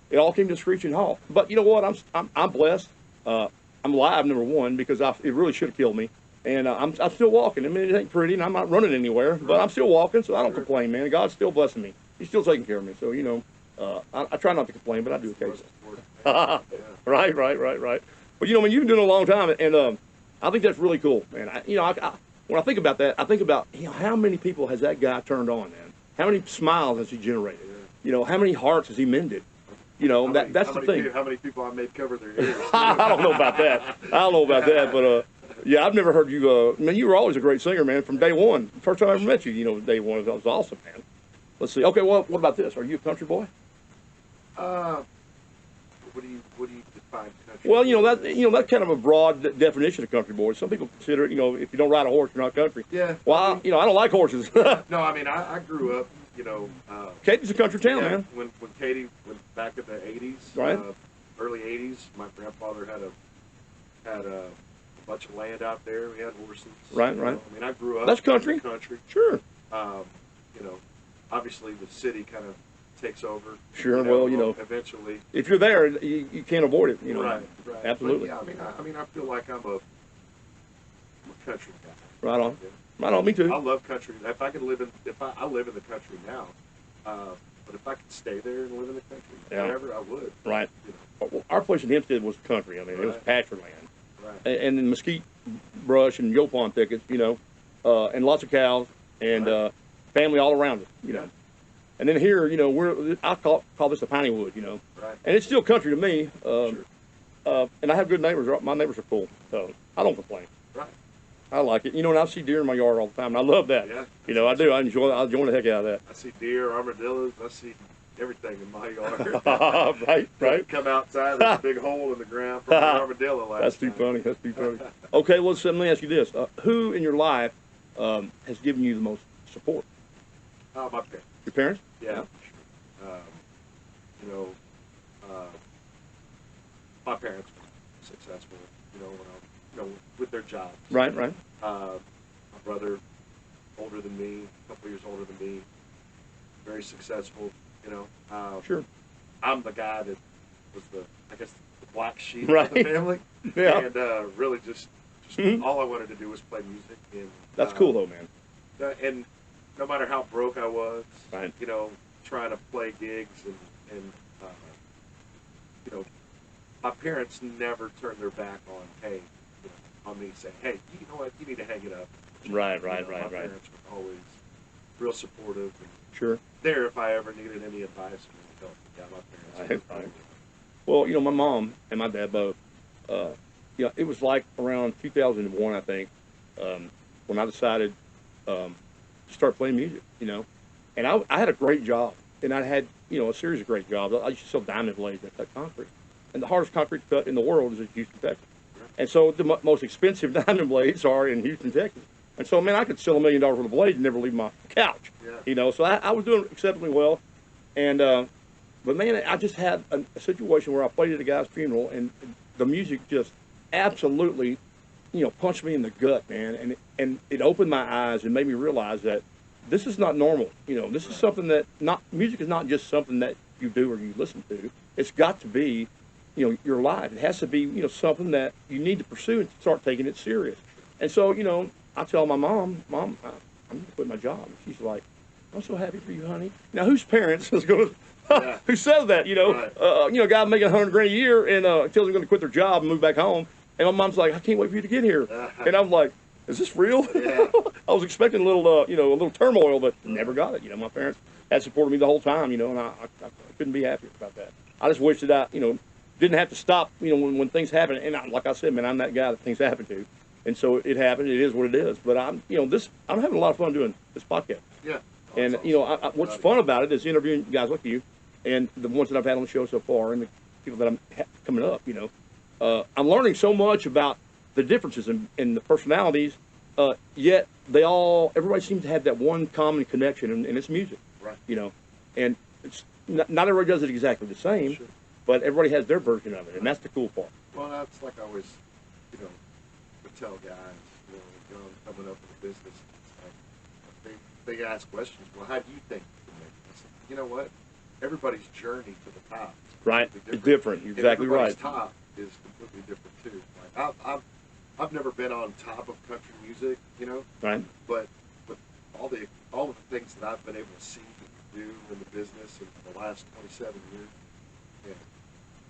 it all came to a screeching halt. But you know what? I'm blessed. I'm alive, number one, because it really should have killed me. And I'm still walking. I mean, it ain't pretty, and I'm not running anywhere, but I'm still walking, so I don't complain, man. God's still blessing me. He's still taking care of me. So, you know, I try not to complain, but I do occasionally. Right. But, you know, I mean, you've been doing it a long time, and I think that's really cool, man. When I think about that, I think about, you know, how many people has that guy turned on, man? How many smiles has he generated? You know, how many hearts has he mended? You know, that's the thing. How many people I made cover their ears? I don't know about that. But yeah, I've never heard you. Man, you were always a great singer, man, from day one. First time I ever met you, you know, day one, that was awesome, man. Let's see. Okay, well, what about this? Are you a country boy? What do you define country? Well, you know that's kind of a broad definition of country boy. Some people consider, you know, if you don't ride a horse, you're not country. Yeah. Well, I don't like horses. No, I mean, I grew up, you know. Katie's a country town, yeah, man. When Katie went back in the 80s, Right. Early 80s, my grandfather had a bunch of land out there. We had horses. Right. I mean, I grew up. That's country. In the country. Sure. You know, obviously the city kind of takes over. Sure. Well, you know, eventually. if you're there, you can't avoid it. You know. Right. Absolutely. But yeah, I mean, I feel like I'm a country guy. Right on. Yeah. Right on. Me too. I love country. If I could live in, I live in the country now, but if I could stay there and live in the country forever, I would. Right. You know. Well, our place in Hempstead was country. I mean, it was pasture land. Right. And then mesquite brush and yopon thickets, you know, and lots of cows and family all around it, you know. And then here, you know, I call this the piney wood, you know. Right. And it's still country to me. Sure. And I have good neighbors. My neighbors are cool, so I don't complain. Right. I like it. You know, and I see deer in my yard all the time, and I love that. Yeah. You know, I do. I enjoy the heck out of that. I see deer, armadillos. I see everything in my yard. Right. Come outside, there's a big hole in the ground from an armadillo last That's too funny. Okay, well, so let me ask you this. Who in your life has given you the most support? My parents. Your parents? Yeah. You know, my parents were successful, you know, with their jobs. Right. My brother, older than me, a couple years older than me, very successful, you know. Sure. I'm the guy that was the the black sheep Right. of the family. Yeah. And really just Mhm. all I wanted to do was play music. And That's cool though, man. and no matter how broke I was, Right. you know, trying to play gigs and uh, you know, my parents never turned their back on, hey, you know, on me saying, hey, you know what, you need to hang it up. Right, You right, know, right, my right. parents were always real supportive and Sure. there if I ever needed any advice or help. Yeah, my parents. Right, right. Well, my mom and my dad both. Uh, it was like around 2001, I think, when I decided to start playing music. And I had a great job, and I had a series of great jobs. I used to sell diamond blades that cut concrete, and the hardest concrete to cut in the world is in Houston, Texas. And so the most expensive diamond blades are in Houston, Texas. And so, man, I could sell $1 million worth of blades and never leave my couch. Yeah. So I was doing exceptionally well, and but man, I just had a situation where I played at a guy's funeral, and the music just absolutely, punched me in the gut, man, and it opened my eyes and made me realize that this is not normal. This is something that music is not just something that you do or you listen to. It's got to be, your life. It has to be, something that you need to pursue and start taking it serious. And so, I tell my mom, I'm going to quit my job. And she's like, I'm so happy for you, honey. Now, whose parents is going to, who says that, Right. A guy making $100,000 a year and tells him going to quit their job and move back home. And my mom's like, I can't wait for you to get here. And I'm like, is this real? Yeah. I was expecting a little turmoil, but never got it. My parents had supported me the whole time, and I couldn't be happier about that. I just wish that I, didn't have to stop, when things happen. And like I said, man, I'm that guy that things happen to. And so it happened. It is what it is. But I'm having a lot of fun doing this podcast. Yeah. And, what's fun about it is interviewing guys like you and the ones that I've had on the show so far and the people that I'm coming up, I'm learning so much about the differences in the personalities, yet everybody seems to have that one common connection, and it's music. Right. And it's not everybody does it exactly the same, Sure. but everybody has their version of it, and that's the cool part. Well, that's like I always, would tell guys, coming up in the business, it's like they ask questions. Well, how do you think you can make it? I said, you know what? Everybody's journey to the top is Right. completely It's different. You're exactly right. Everybody's top is completely different too. Like I've never been on top of country music, Right. but all of the things that I've been able to see you do in the business in the last 27 years,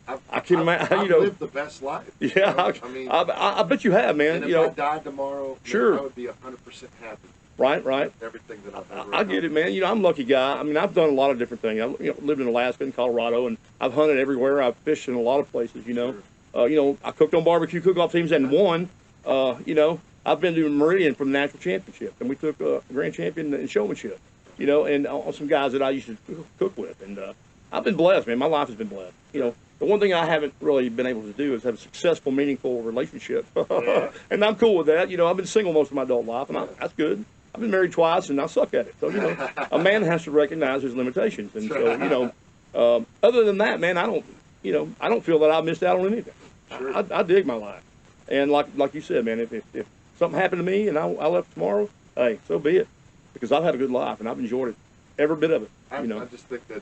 yeah, I can imagine. I've lived the best life. Yeah, I mean, I bet you have, man. and if I died tomorrow, Sure. man, I would be 100% happy. Right. With everything that I've ever. I get it, man. I'm a lucky guy. I mean, I've done a lot of different things. I lived in Alaska and Colorado, and I've hunted everywhere. I've fished in a lot of places. Sure. I cooked on barbecue cook-off teams and won. I've been to Meridian from the national championship, and we took a grand champion in showmanship. And on some guys that I used to cook with, and I've been blessed, man. My life has been blessed. The one thing I haven't really been able to do is have a successful, meaningful relationship, Yeah. and I'm cool with that. I've been single most of my adult life, and that's good. I've been married twice, and I suck at it. So, a man has to recognize his limitations. And so, other than that, man, I don't feel that I missed out on anything. Sure. I dig my life. And like you said, man, if something happened to me and I left tomorrow, hey, so be it. Because I've had a good life, and I've enjoyed it, every bit of it. I just think that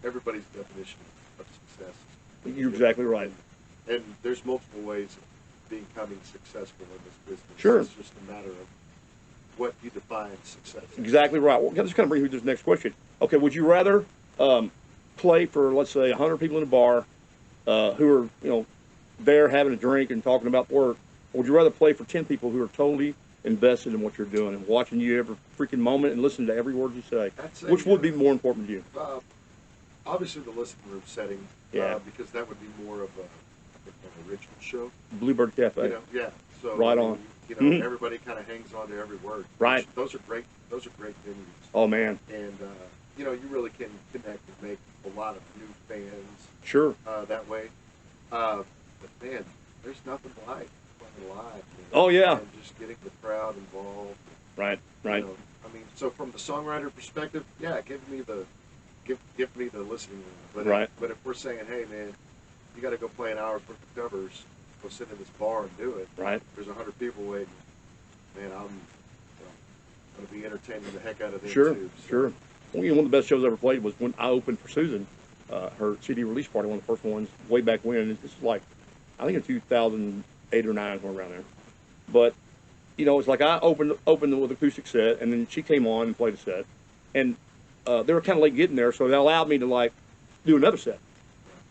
everybody's definition of success. You're exactly right. And there's multiple ways of becoming successful in this business. Sure. It's just a matter of what you define success. Exactly right. Well, this kind of brings me to this next question. Okay, would you rather play for, let's say, 100 people in a bar who are, there having a drink and talking about work, or would you rather play for 10 people who are totally invested in what you're doing and watching you every freaking moment and listening to every word you say? Which would be more important to you? Obviously, the listening room setting. Yeah. Because that would be more of an original show. Bluebird Cafe. Yeah. So Right on. Mhm. Everybody kind of hangs on to every word. Right. Those are great. Those are great venues. Oh, man. And you really can connect and make a lot of new fans. Sure. That way. But man, there's nothing like playing live. Oh, yeah. And just getting the crowd involved. Right. So from the songwriter perspective, yeah, give me the listening room. But Right. But if we're saying, hey man, you got to go play an hour's worth of covers, go sit in this bar and do it. Right. There's 100 people waiting. Man, I'm going to be entertaining the heck out of them Sure. too. So. Sure. Well, one of the best shows I ever played was when I opened for Susan her CD release party, one of the first ones way back when. This is like, I think in 2008 or 9, somewhere around there. But it's like I opened with acoustic set, and then she came on and played a set, and they were kind of late getting there, so they allowed me to like do another set,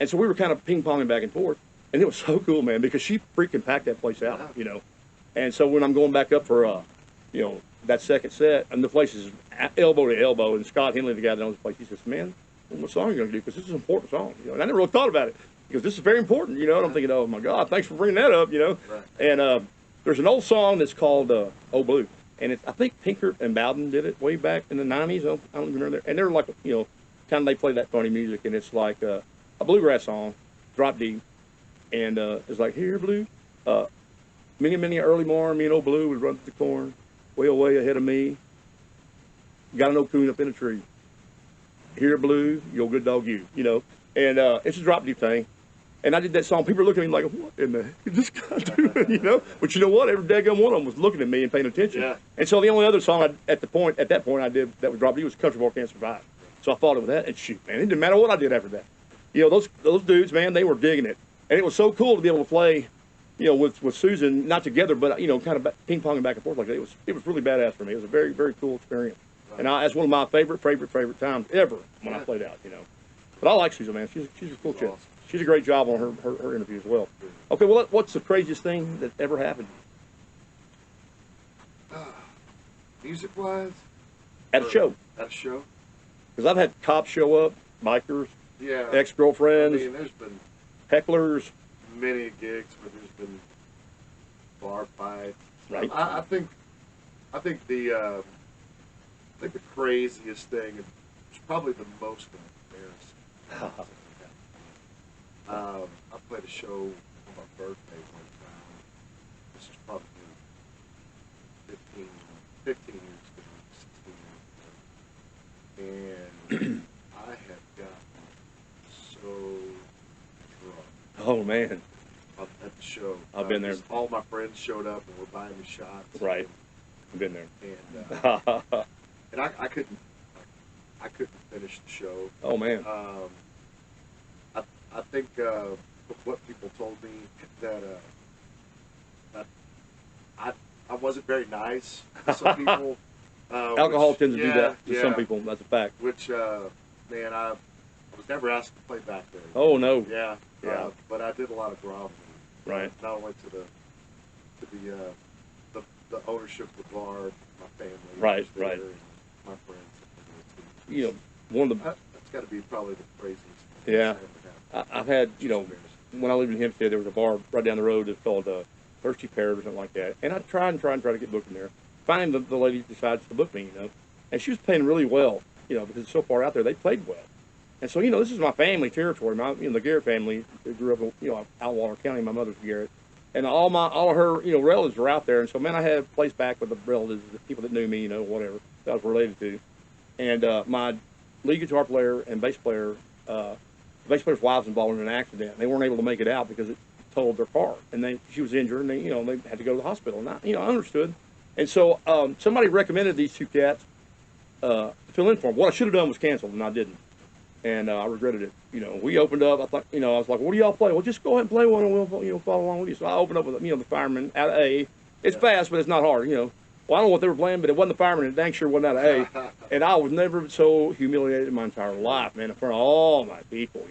and so we were kind of ping ponging back and forth, and it was so cool, man, because she freaking packed that place out, and so when I'm going back up for that second set, and the place is elbow to elbow, and Scott Henley, the guy that owns the place, he says, man, what song are you going to do? Because this is an important song, and I never really thought about it because this is very important, and I'm thinking, oh my God, thanks for bringing that up, Right. and there's an old song that's called "Oh Blue," and I think Pinkert and Bowden did it way back in the '90s. I don't remember. And they're like, kind of they play that funny music, and it's like a bluegrass song, drop D, and it's like, "Here, Blue, many early morning, me and Old Blue would run through the corn, way ahead of me. Got an old coon up in a tree. Here, Blue, you old good dog, you." And it's a drop D thing. And I did that song. People were looking at me like, what in the heck is this guy doing, But you know what? Every daggone one of them was looking at me and paying attention. Yeah. And so the only other song at that point I did that was drop D was Country Boy Can't Survive. So I followed with that, and shoot, man, it didn't matter what I did after that. Those dudes, man, they were digging it. And it was so cool to be able to play, with Susan, not together, but, kind of ping-ponging back and forth like that. It was really badass for me. It was a very, very cool experience. Right. And that's one of my favorite times ever when I played out, But I like Susan, man. She's a cool chick. Awesome. She did a great job on her interview as well. Okay, well, what's the craziest thing that ever happened Music-wise? at a show? At a show? Because I've had cops show up, bikers, Yeah. ex-girlfriends, there's been hecklers. many gigs where there's been bar fights. Right. I think the craziest thing, it's probably the most embarrassing. I played a show on my birthday one time. This is probably 15 years ago, 16 years ago. And I had gotten so drunk Oh, man. at the show. I've been there. All my friends showed up and were buying me shots. Right. I've been there. And I couldn't finish the show. Oh, man. I think what people told me that I wasn't very nice to some people. Alcohol tends to do that to some people. That's a fact. Which, man, I was never asked to play back there. Oh, no. Yeah. Yeah. But I did a lot of groveling. Right. Not only to the ownership of the bar, my family. Right, was there, right. and my friends. One of the... That's got to be probably the craziest thing Yeah. that's ever happened. I've had, when I lived in Hempstead, there was a bar right down the road that's called Thirsty Pear or something like that. And I tried to get booked in there. Finally, the lady decides to book me, And she was paying really well, because it's so far out there, they played well. And so, this is my family territory. The Garrett family grew up, out in Waller County. My mother's Garrett. And all of her, relatives were out there. And so, man, I had a place back with the relatives, the people that knew me, whatever, that I was related to. And my lead guitar player and bass player, the bass player's wife was involved in an accident. They weren't able to make it out because it totaled their car. And she was injured, and they had to go to the hospital. And I understood. And so somebody recommended these two cats to fill in for them. What I should have done was canceled, and I didn't. And I regretted it. We opened up. I thought, I was like, what do y'all play? Well, just go ahead and play one, and we'll, follow along with you. So I opened up with, the Fireman out of A. It's fast, but it's not hard, Well, I don't know what they were playing, but it wasn't the Fireman, and it dang sure wasn't out of A. And I was never so humiliated in my entire life, man, in front of all my people,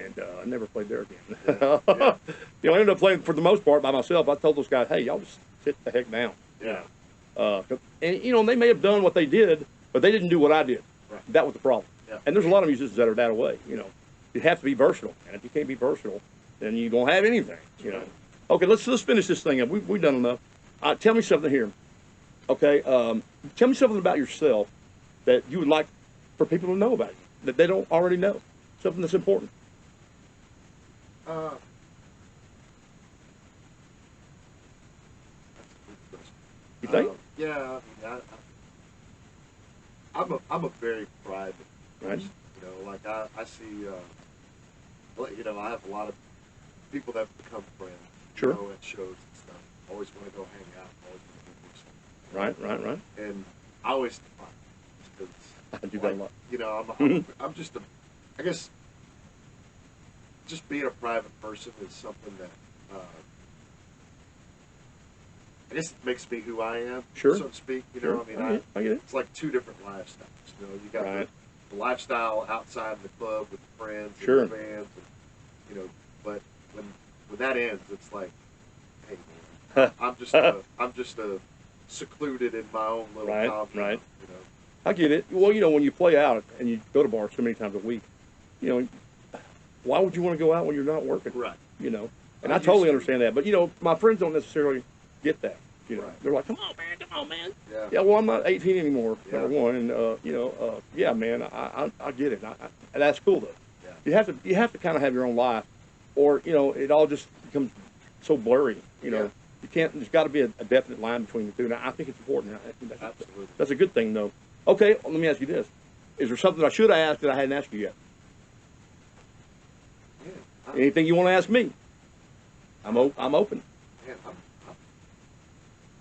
And I never played there again. I ended up playing, for the most part, by myself. I told those guys, hey, y'all just sit the heck down. Yeah. And, they may have done what they did, but they didn't do what I did. Right. That was the problem. Yeah. And there's a lot of musicians that are that way, You have to be versatile. And if you can't be versatile, then you don't have anything, Right. Okay, let's finish this thing up. We've done enough. Tell me something here. Okay, tell me something about yourself that you would like for people to know about you, that they don't already know. Something that's important. That's a good question. You think? Yeah, I'm a very private person. Right. I see, I have a lot of people that become friends. Sure. At shows and stuff. Always want to go hang out. Always want to do something. Right. And I always define I do that a lot. I'm just I guess just being a private person is something that I guess it makes me who I am, Sure. so to speak. You Sure. know, I mean, I get it. it's like two different lifestyles. You know, you got Right. the lifestyle outside the club with friends Sure. and fans, and, you know. But when that ends, it's like, hey, man, I'm just a secluded in my own little Right, compound. right. You know. I get it. Well, you know, when you play out and you go to bars so many times a week, you know, why would you want to go out when you're not working? Right. You know, and I I totally used to. understand that. But you know, my friends don't necessarily get that. You know, Right. they're like, "Come on, man." Yeah. Yeah. Well, I'm not 18 anymore. Yeah. Number one, and you know, yeah, man, I get it. And that's cool though. Yeah. You have to kind of have your own life, or you know, it all just becomes so blurry. You know, Yeah. you can't. There's got to be a definite line between the two. And I think it's important. Absolutely. That's a good thing, though. Okay, well, let me ask you this: is there something I should have asked that I hadn't asked you yet? Yeah. Anything you want to ask me? I'm open. Man,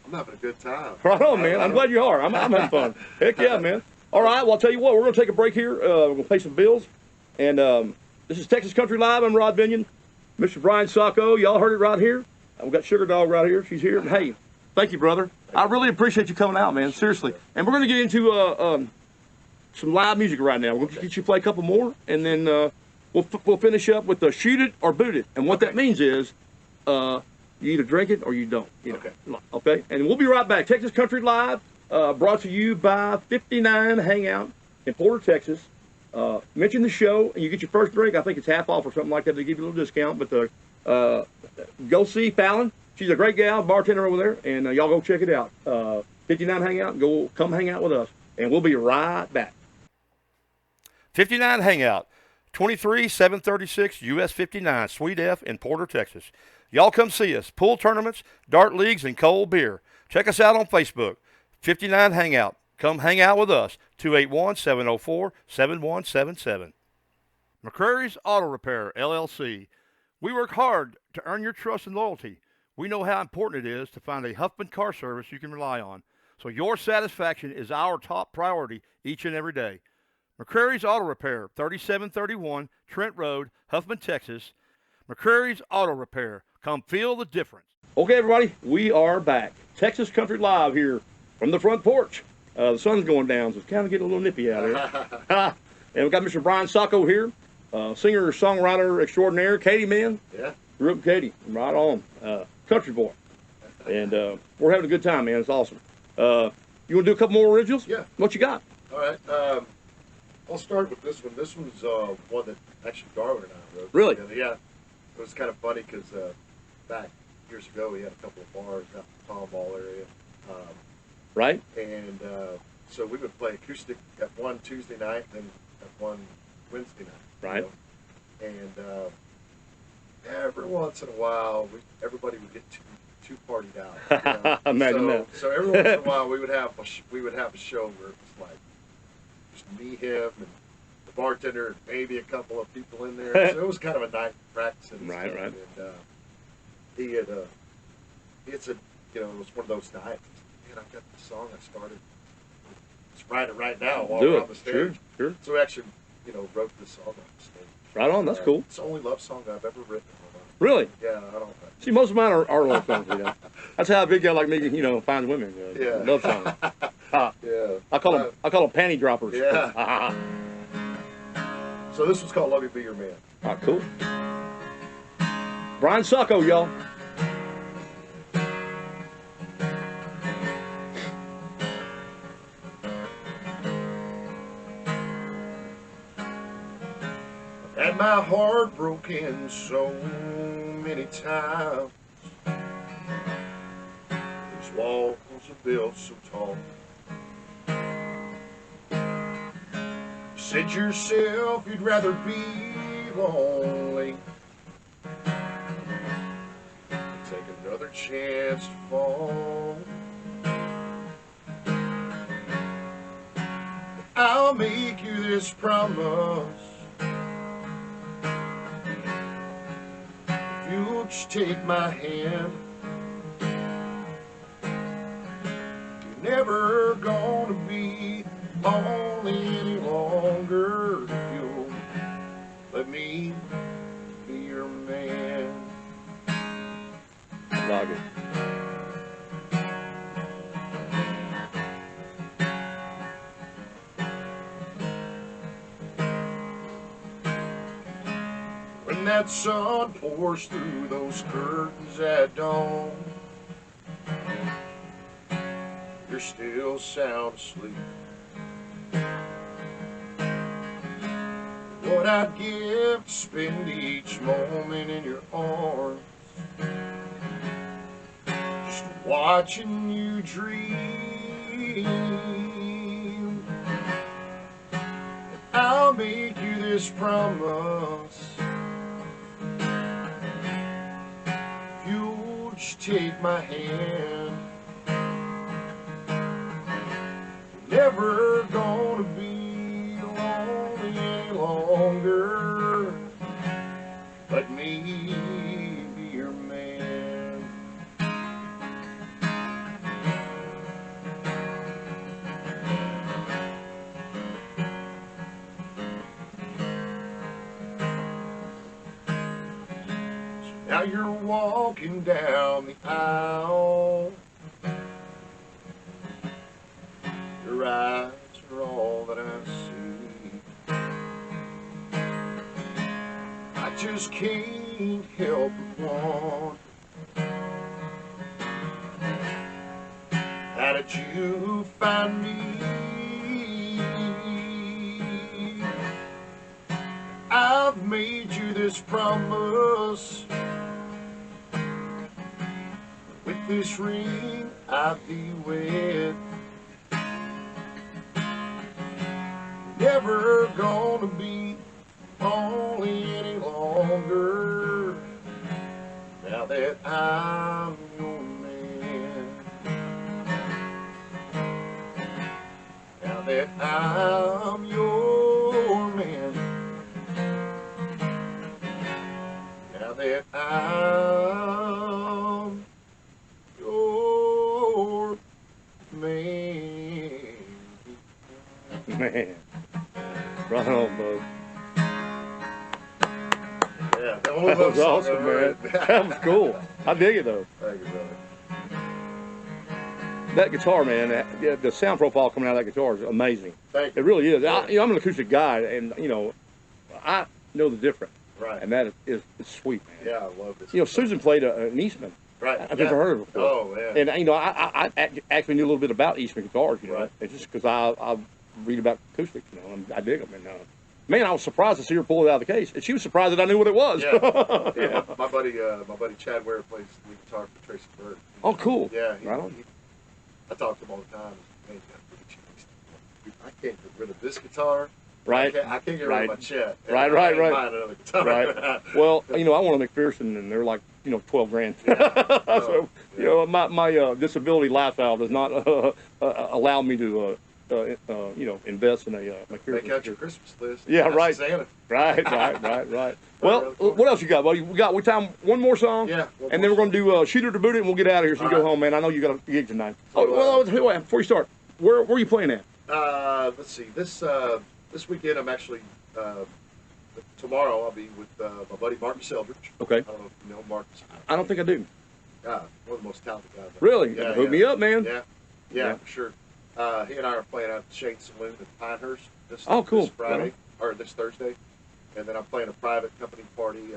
I'm having a good time. Right on, man. I'm glad you are. I'm having fun. Heck yeah, man. All right, well, I'll tell you what. We're going to take a break here. We're going to pay some bills. And this is Texas Country Live. I'm Rod Binion. Mr. Brian Sacco. Y'all heard it right here. We've got Sugar Dog right here. She's here. And hey, thank you, brother. I really appreciate you coming out, man. Seriously. And we're going to get into some live music right now. We're going to get you to play a couple more. And then we'll finish up with the Shoot It or Boot It. And what that means is you either drink it or you don't. You know? Okay. And we'll be right back. Texas Country Live, brought to you by 59 Hangout in Porter, Texas. Mention the show and you get your first drink. I think it's half off or something like that. They give you a little discount. But go see Fallon. She's a great gal, bartender over there. And y'all go check it out. 59 Hangout. Come hang out with us. And we'll be right back. 59 Hangout. 23736 US 59 Suite F in Porter, Texas. Y'all come see us. Pool tournaments, dart leagues, and cold beer. Check us out on Facebook. 59 Hangout. Come hang out with us. 281-704-7177. McCrary's Auto Repair, LLC. We work hard to earn your trust and loyalty. We know how important it is to find a Huffman car service you can rely on. So your satisfaction is our top priority each and every day. McCrary's Auto Repair, 3731 Trent Road, Huffman, Texas. McCrary's Auto Repair. Come feel the difference. Okay, everybody, we are back. Texas Country Live here from the front porch. The sun's going down, so it's kind of getting a little nippy out here. And we've got Mr. Brian Sacco here, singer, songwriter extraordinaire. Katie, man. Yeah. Grew up with Katie. Right on. Country boy. And we're having a good time, man. It's awesome. You want to do a couple more originals? Yeah. What you got? All right. I'll start with this one. This one's one that actually Darwin and I wrote. Really? Together. Yeah. It was kind of funny because back years ago we had a couple of bars out in the Tomball area. Right? And so we would play acoustic at one Tuesday night and then at one Wednesday night. Right. You know? And every once in a while, everybody would get too partied out. You know? Imagine that. So every once in a while, we would have a show where it was like just me, him, and the bartender, and maybe a couple of people in there. So it was kind of a night practicing. Right, right. And he had said, you know, it was one of those nights. Man, I've got this song I started. Let's write it right now while we're on the stage. Sure, sure. So we actually, you know, wrote this song on the stage. Right on. That's cool. It's the only love song I've ever written. Really? Yeah, I don't. See, most of mine are love songs. You know? That's how a big guy like me, you know, finds women. Yeah. Love songs. Yeah. I call them panty droppers. Yeah. So this one's called "Love You Be Your Man." Ah, cool. Brian Sacco, y'all. Had my heart broken so many times. These walls are built so tall. You said yourself you'd rather be lonely than take another chance to fall. I'll make you this promise. You'll just take my hand. You're never gonna be lonely any longer if you'll let me be like it. When that sun pours through those curtains at dawn, you're still sound asleep. What I'd give to spend each moment in your arms, just watching you dream. I'll make you this promise, if you'll just take my hand. Never gonna be lonely any longer. Let me be your man. So now you're walking down the aisle. Your eyes are all that I see. I just can't help but wonder, how did you find me? I've made you this promise, with this ring I'll be wed. Never gonna be lonely any longer, now that I'm your man. Now that I'm your man. Now that I'm your man. Man. Right on, bud. Yeah, That was awesome, man. That was cool. I dig it, though. Thank you, brother. That guitar, man, the sound profile coming out of that guitar is amazing. Thank you. It really is. Yeah. I'm an acoustic guy, and, I know the difference. Right. And that is sweet, man. Yeah, I love this. Susan played an Eastman. Right. I've never heard of it before. Oh, yeah. And, I actually knew a little bit about Eastman guitars, Right. It's just because I read about acoustics, and I dig them. And, man, I was surprised to see her pull it out of the case. And she was surprised that I knew what it was. Yeah. Yeah. My buddy Chad Ware plays lead guitar for Tracy Bird. Oh, cool. Yeah. Right on. I talk to him all the time. Man, I can't get rid of this guitar. Right. I can't get rid of my Chet. Right. Buying another guitar. Right. Well, I want a McPherson, and they're like, $12,000. Yeah. So, my disability lifestyle does not allow me to, invest in a McPherson. Make out your Christmas list. Yeah, Ask right. Santa. Right. Well, what else you got, buddy? We got time one more song. Yeah. And then we're going to do Shoot Her to Boot It, and we'll get out of here so you can go home, man. I know you got a gig tonight. So, Before you start, where are you playing at? Let's see. This weekend I'm actually tomorrow I'll be with my buddy Marcus Eldridge. Okay. I don't know if you know Marcus. I don't think I do. One of the most talented guys. Really? Yeah, Hook me up, man. Yeah, for sure. He and I are playing out at the Shane Saloon in Pinehurst this Friday or this Thursday, and then I'm playing a private company party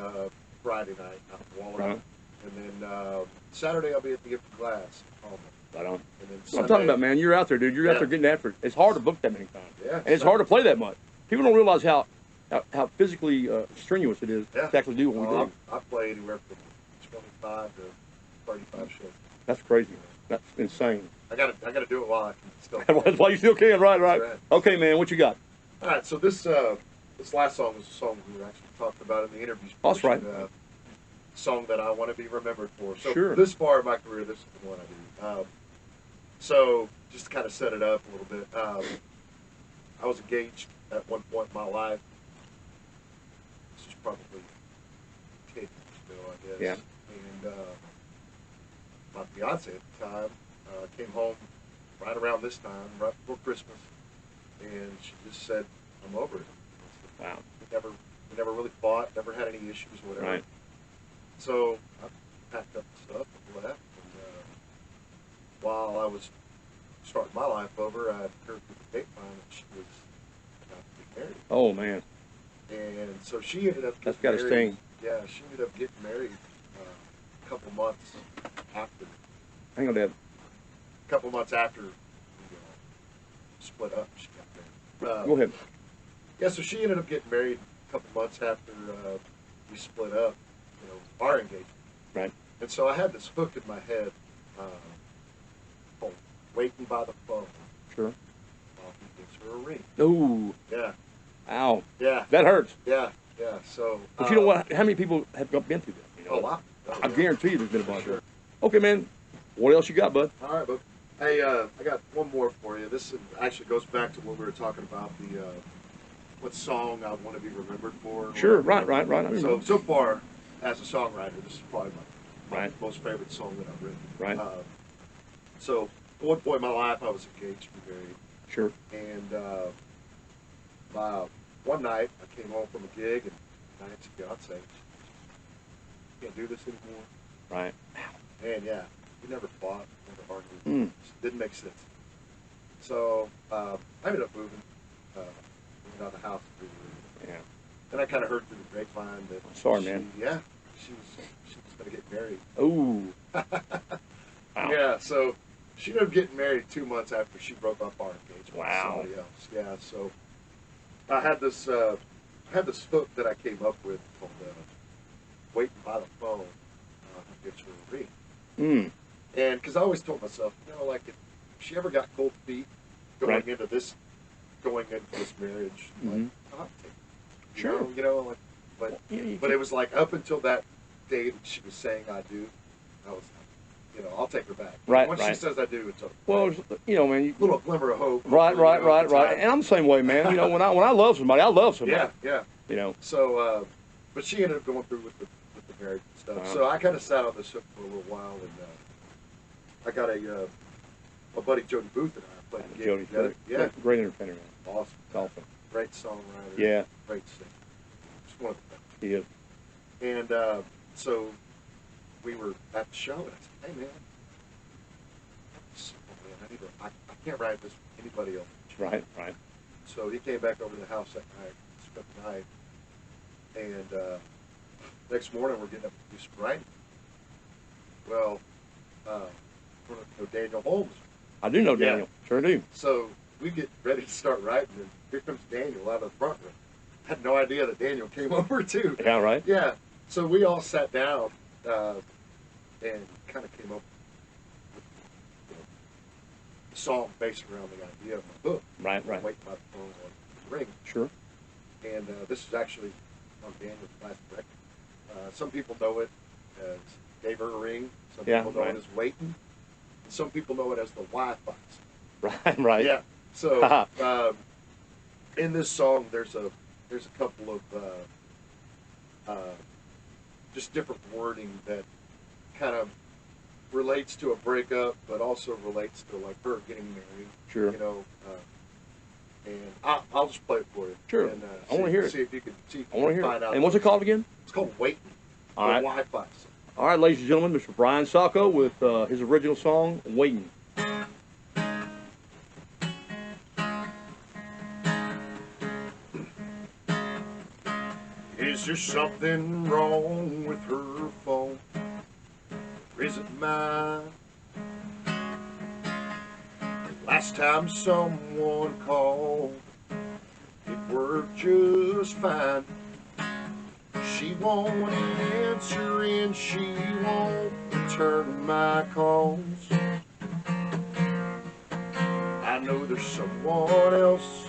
Friday night out in Waller. Right. And then Saturday I'll be at the Gift of Glass. Right on. And then That's what I'm talking about, man. You're out there, dude. You're out there getting after it. It's hard to book that many times. Yeah. And it's hard to play that much. People don't realize how physically strenuous it is Yeah. to actually do what we do. I play anywhere from 25 to 35 shows. That's crazy. That's insane. I gotta do it while I can still. That's why you still can, right? Right. Okay, man. What you got? All right. So this last song was a song we were actually talking about in the interviews. That's right. Song that I want to be remembered for. So Sure. this far in my career, this is the one I do. So just to kind of set it up a little bit, I was engaged at one point in my life. This was probably 10 years ago, I guess. Yeah. And my fiance at the time came home right around this time, right before Christmas, and she just said, "I'm over it." Wow. We never really fought, never had any issues, or whatever. Right. So I packed up the stuff and left. And while I was starting my life over, I heard through the grapevine that she was about to get married. Oh man. And so she ended up getting That's gotta married. sting. Yeah, she ended up getting married a couple months after. Hang on, Dad. A couple months after we split up, she got married. Go ahead. Yeah, so she ended up getting married a couple months after we split up. You know, our engagement. Right. And so I had this hook in my head, called "Waiting by the Phone" Sure. while he gives her a ring. Ooh. Yeah, Ow. yeah, That hurts. yeah, yeah. So. But you know what? How many people have been through that? You know? A lot. I guarantee you there's been a bunch. Sure. Okay, man. What else you got, bud? All right, but hey, I got one more for you. This actually goes back to what we were talking about, the what song I want to be remembered for. Sure. Right. I remember. So far, as a songwriter, this is probably my Right. most favorite song that I've written. Right. So at one point in my life, I was engaged to be married, Sure. and one night I came home from a gig, and I asked Beyonce, "Can't do this anymore." Right. And yeah, we never fought, never argued. Mm. Just didn't make sense. So I ended up moving out of the house. Yeah. And I kind of heard through the grapevine that Sorry, she, man. Yeah, she was going to get married. Ooh. Wow. Yeah, so she ended up getting married 2 months after she broke up our engagement Wow. with somebody else. Yeah, so I had this hook that I came up with called "Waiting by the Phone." Who gets her a ring? Mm. And because I always told myself, you know, like if she ever got cold feet going Right. into this marriage, Mhm. like, I'll take it. Sure. You know, like, but Yeah, but it was like up until that day that she was saying "I do," I was, I'll take her back. Right, Once right. she says "I do," it's over. Well, you know, man. A little glimmer of hope. Right. you know, at the time. And I'm the same way, man. You know, when I love somebody, I love somebody. Yeah, yeah. You know. So, but she ended up going through with the marriage and stuff. Uh-huh. So I kind of sat on this hook for a little while, and I got my buddy Jody Booth and I played a game Jody. together. Yeah, Great entertainer, man. awesome. Awesome. Great songwriter. Yeah. Great singer. Just one of the best. He is. And so we were at the show, and I said, "Hey man, I can't write this with anybody else." Right. So he came back over to the house that night, spent the night, and next morning we're getting up to do some writing. Well, you know Daniel Holmes. I do know Yeah. Daniel. Sure do. So we get ready to start writing, and here comes Daniel out of the front room. I had no idea that Daniel came over too. Yeah. Right. Yeah. So we all sat down and kind of came up with the song based around the idea of my book. Right. Waiting by the Phone on the Ring. Sure. And this is actually on Daniel's last record. Some people know it as "Gave Her a Ring." Some Yeah, people know right. it as "Waiting." And some people know it as the Wi-Fi. Right. Yeah. So in this song, there's a couple of just different wording that kind of relates to a breakup, but also relates to like her getting married. Sure. You know. And I'll just play it for you. Sure. And, I wanna hear it. See if you can I want to hear find it. out. And what's it called again? It's called "Waiting." All right. Wi-Fi. All right, ladies and gentlemen, Mr. Brian Sacco with his original song, "Waiting." Is there something wrong with her phone? Or is it mine? Last time someone called, it worked just fine. She won't answer and she won't return my calls. I know there's someone else,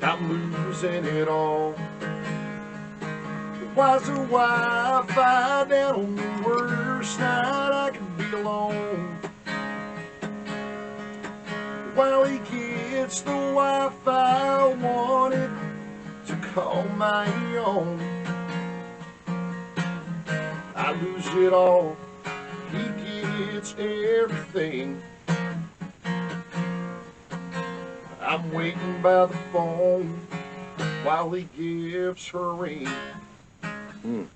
and I'm losing it all. Why's the Wi-Fi down on the worst night I could be alone? While he gets the Wi-Fi I wanted to call my own, I lose it all. He gets everything. I'm waiting by the phone while he gives her a ring. Mm.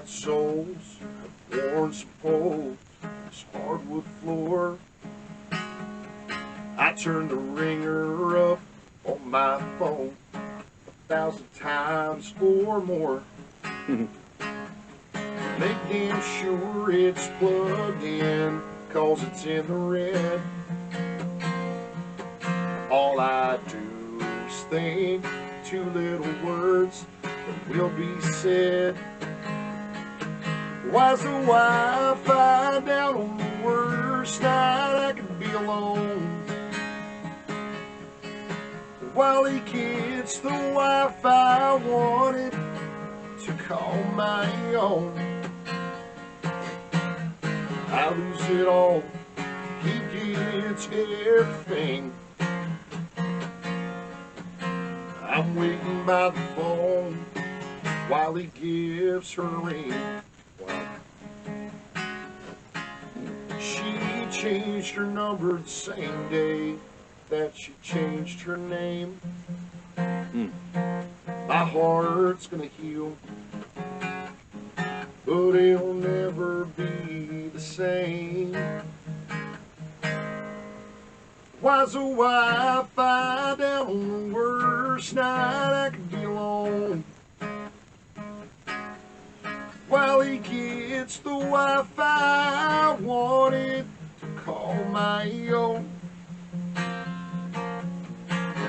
out soles have worn some holes in this hardwood floor. I turned the ringer up on my phone 1,000 times or more. Make damn sure it's plugged in, 'cause it's in the red. All I do is think 2 little words that will be said. Why's the Wi-Fi down on the worst night I could be alone? While he gets the Wi-Fi I wanted to call my own, I lose it all, he gets everything. I'm waiting by the phone while he gives her a ring. Wow. She changed her number the same day that she changed her name. My heart's gonna heal, but it'll never be the same. Why's the Wi-Fi down on the worst night I could be alone? While he gets the Wi-Fi I wanted to call my own,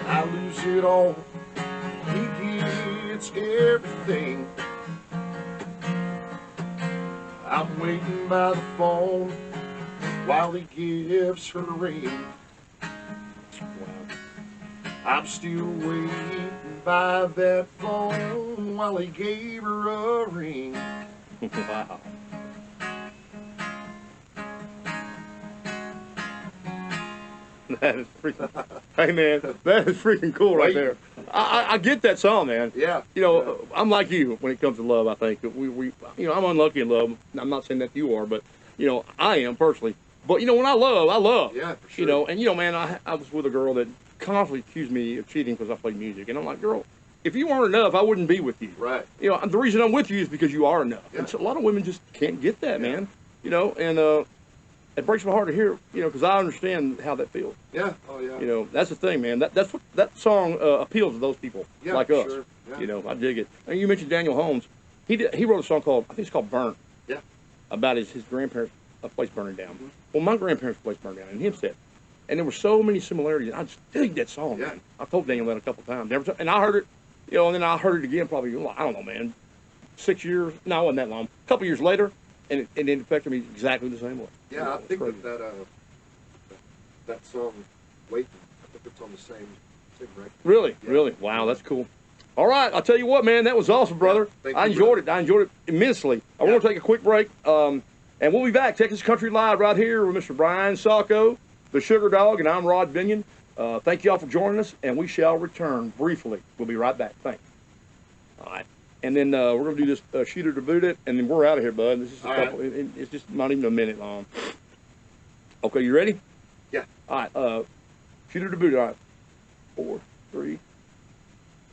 I lose it all, he gets everything. I'm waiting by the phone while he gives her a ring. I'm still waiting by that phone while he gave her a ring. Wow. That is freaking. Hey man, that is freaking cool right there. I get that song, man. Yeah. You know, I'm like you when it comes to love. I think we I'm unlucky in love. I'm not saying that you are, but I am personally. But when I love. Yeah, for sure. And man, I was with a girl that constantly accused me of cheating because I played music, and I'm like, girl, if you weren't enough, I wouldn't be with you. Right. The reason I'm with you is because you are enough. Yeah. And so a lot of women just can't get that, man. And it breaks my heart to hear, because I understand how that feels. Yeah. Oh yeah. That's the thing, man. That's what that song appeals to those people like us. Sure. Yeah. I dig it. And you mentioned Daniel Holmes. He wrote a song called, I think it's called Burn. Yeah. About his grandparents' place burning down. Mm-hmm. Well, my grandparents' place burned down in Hempstead. And there were so many similarities. I just dig that song, man. I told Daniel that a couple times. And I heard it, and then I heard it again probably, I don't know, man, 6 years. No, it wasn't that long. A couple years later, and it affected me exactly the same way. Yeah, I think that song, Waiting, I think it's on the same record. Really? Yeah. Really? Wow, that's cool. All right, I'll tell you what, man, that was awesome, brother. Yeah, I enjoyed it. I enjoyed it immensely. I want to take a quick break, and we'll be back. Texas Country Live right here with Mr. Brian Sacco, the Sugar Dog, and I'm Rod Binion. Thank you all for joining us, and we shall return briefly. We'll be right back. Thanks. All right. And then we're going to do this Shoot It or Boot It, and then we're out of here, bud. This is it's just not even a minute long. Okay, you ready? Yeah. All right. Shoot It or Boot It. All right. 4, 3.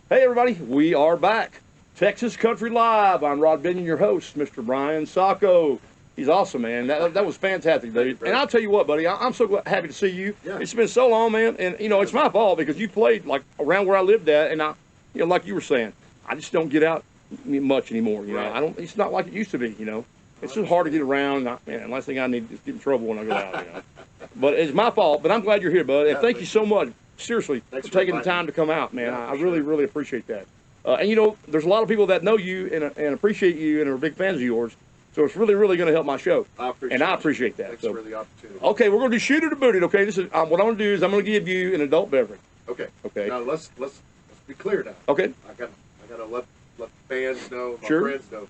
Hey, everybody. We are back. Texas Country Live. I'm Rod Binion, your host, Mr. Brian Sacco. He's awesome, man. That was fantastic, dude. And I'll tell you what, buddy, I'm so happy to see you. Yeah. It's been so long, man. And, it's my fault because you played, like, around where I lived at. And, like you were saying, I just don't get out much anymore. Right. It's not like it used to be, It's just hard to get around. Man, last thing I need is get in trouble when I go out, But it's my fault. But I'm glad you're here, bud. And thank you so much, seriously, for taking the time to come out, man. I really, really appreciate that. And, there's a lot of people that know you and appreciate you and are big fans of yours. So it's really, really going to help my show. I appreciate that. Thanks for the opportunity. Okay, we're going to do Shoot It or Boot It, okay? This is what I'm going to do is I'm going to give you an adult beverage. Okay. Okay. Now let's be clear now. Okay. I gotta let fans know, my Sure. friends know,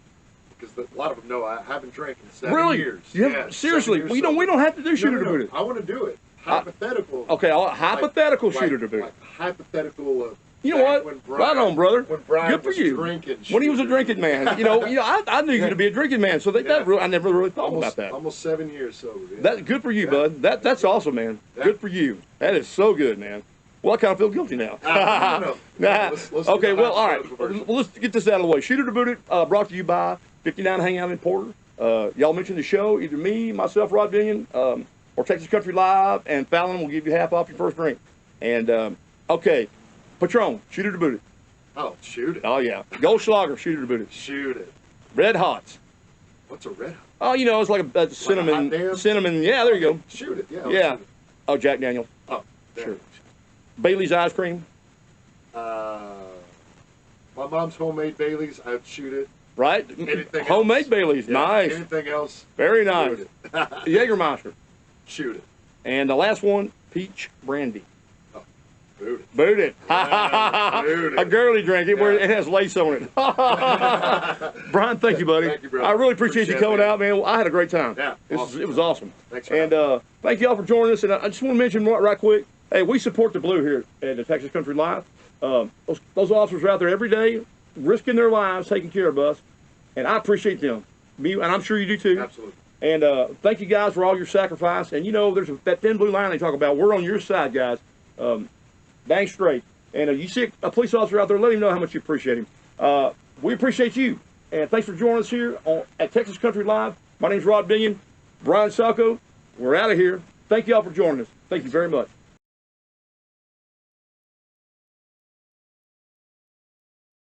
because a lot of them know I haven't drank in 7 Really? years. Yeah, seriously. 7 years We don't have to do Shoot It or Boot It. I want to do it. Hypothetical. Okay, hypothetical Shoot It or Boot It. Hypothetical of. You know what? When Brian, Right on, brother. When Brian Good for was you. drinking. When he was a drinking man, I knew you to be a drinking man, so I never really thought about that. Almost 7 years sober. Yeah. That's good for you, bud. That's awesome, man. Yeah. Good for you. That is so good, man. Well, I kind of feel guilty now. No. Nah. Let's Okay, do the well, all right. hypothetical version. Well, let's get this out of the way. Shoot It or Boot It, brought to you by 59 Hangout in Porter. Y'all mention the show, either me, myself, Rod Binion, or Texas Country Live, and Fallon will give you half off your first drink. And, okay, Patron, shoot it or boot it. Oh, shoot it. Oh, yeah. Goldschlager, shoot it or boot it. Shoot it. Red Hots. What's a red hot? Oh, you know, it's like a cinnamon. Like a hot cinnamon, yeah, there you go. Shoot it, yeah. Yeah. Shoot it. Oh, Jack Daniel. Oh, there. Sure. Bailey's ice cream. My mom's homemade Bailey's, I'd shoot it. Right? Anything Homemade else? Bailey's. Yeah, Nice. Anything else? Very nice. Shoot it. Jägermeister. Shoot it. And the last one, peach brandy. Oh, boot it. Boot it. Yeah, boot it. A girly drink. Yeah. It has lace on it. Brian, thank you, buddy. Thank you, brother. I really appreciate you coming it. out, man. I had a great time. Yeah, awesome. It was awesome. Thanks for And thank you all for joining us. And I just want to mention right quick, hey, we support the Blue here at the Texas Country Live. Those officers are out there every day, risking their lives, taking care of us. And I appreciate them. And I'm sure you do too. Absolutely. And thank you guys for all your sacrifice. And you know, there's that thin blue line they talk about. We're on your side, guys. Dang straight. And you see a police officer out there, let him know how much you appreciate him. We appreciate you. And thanks for joining us here at Texas Country Live. My name's Rod Binion. Brian Sacco. We're out of here. Thank you all for joining us. Thank you very much.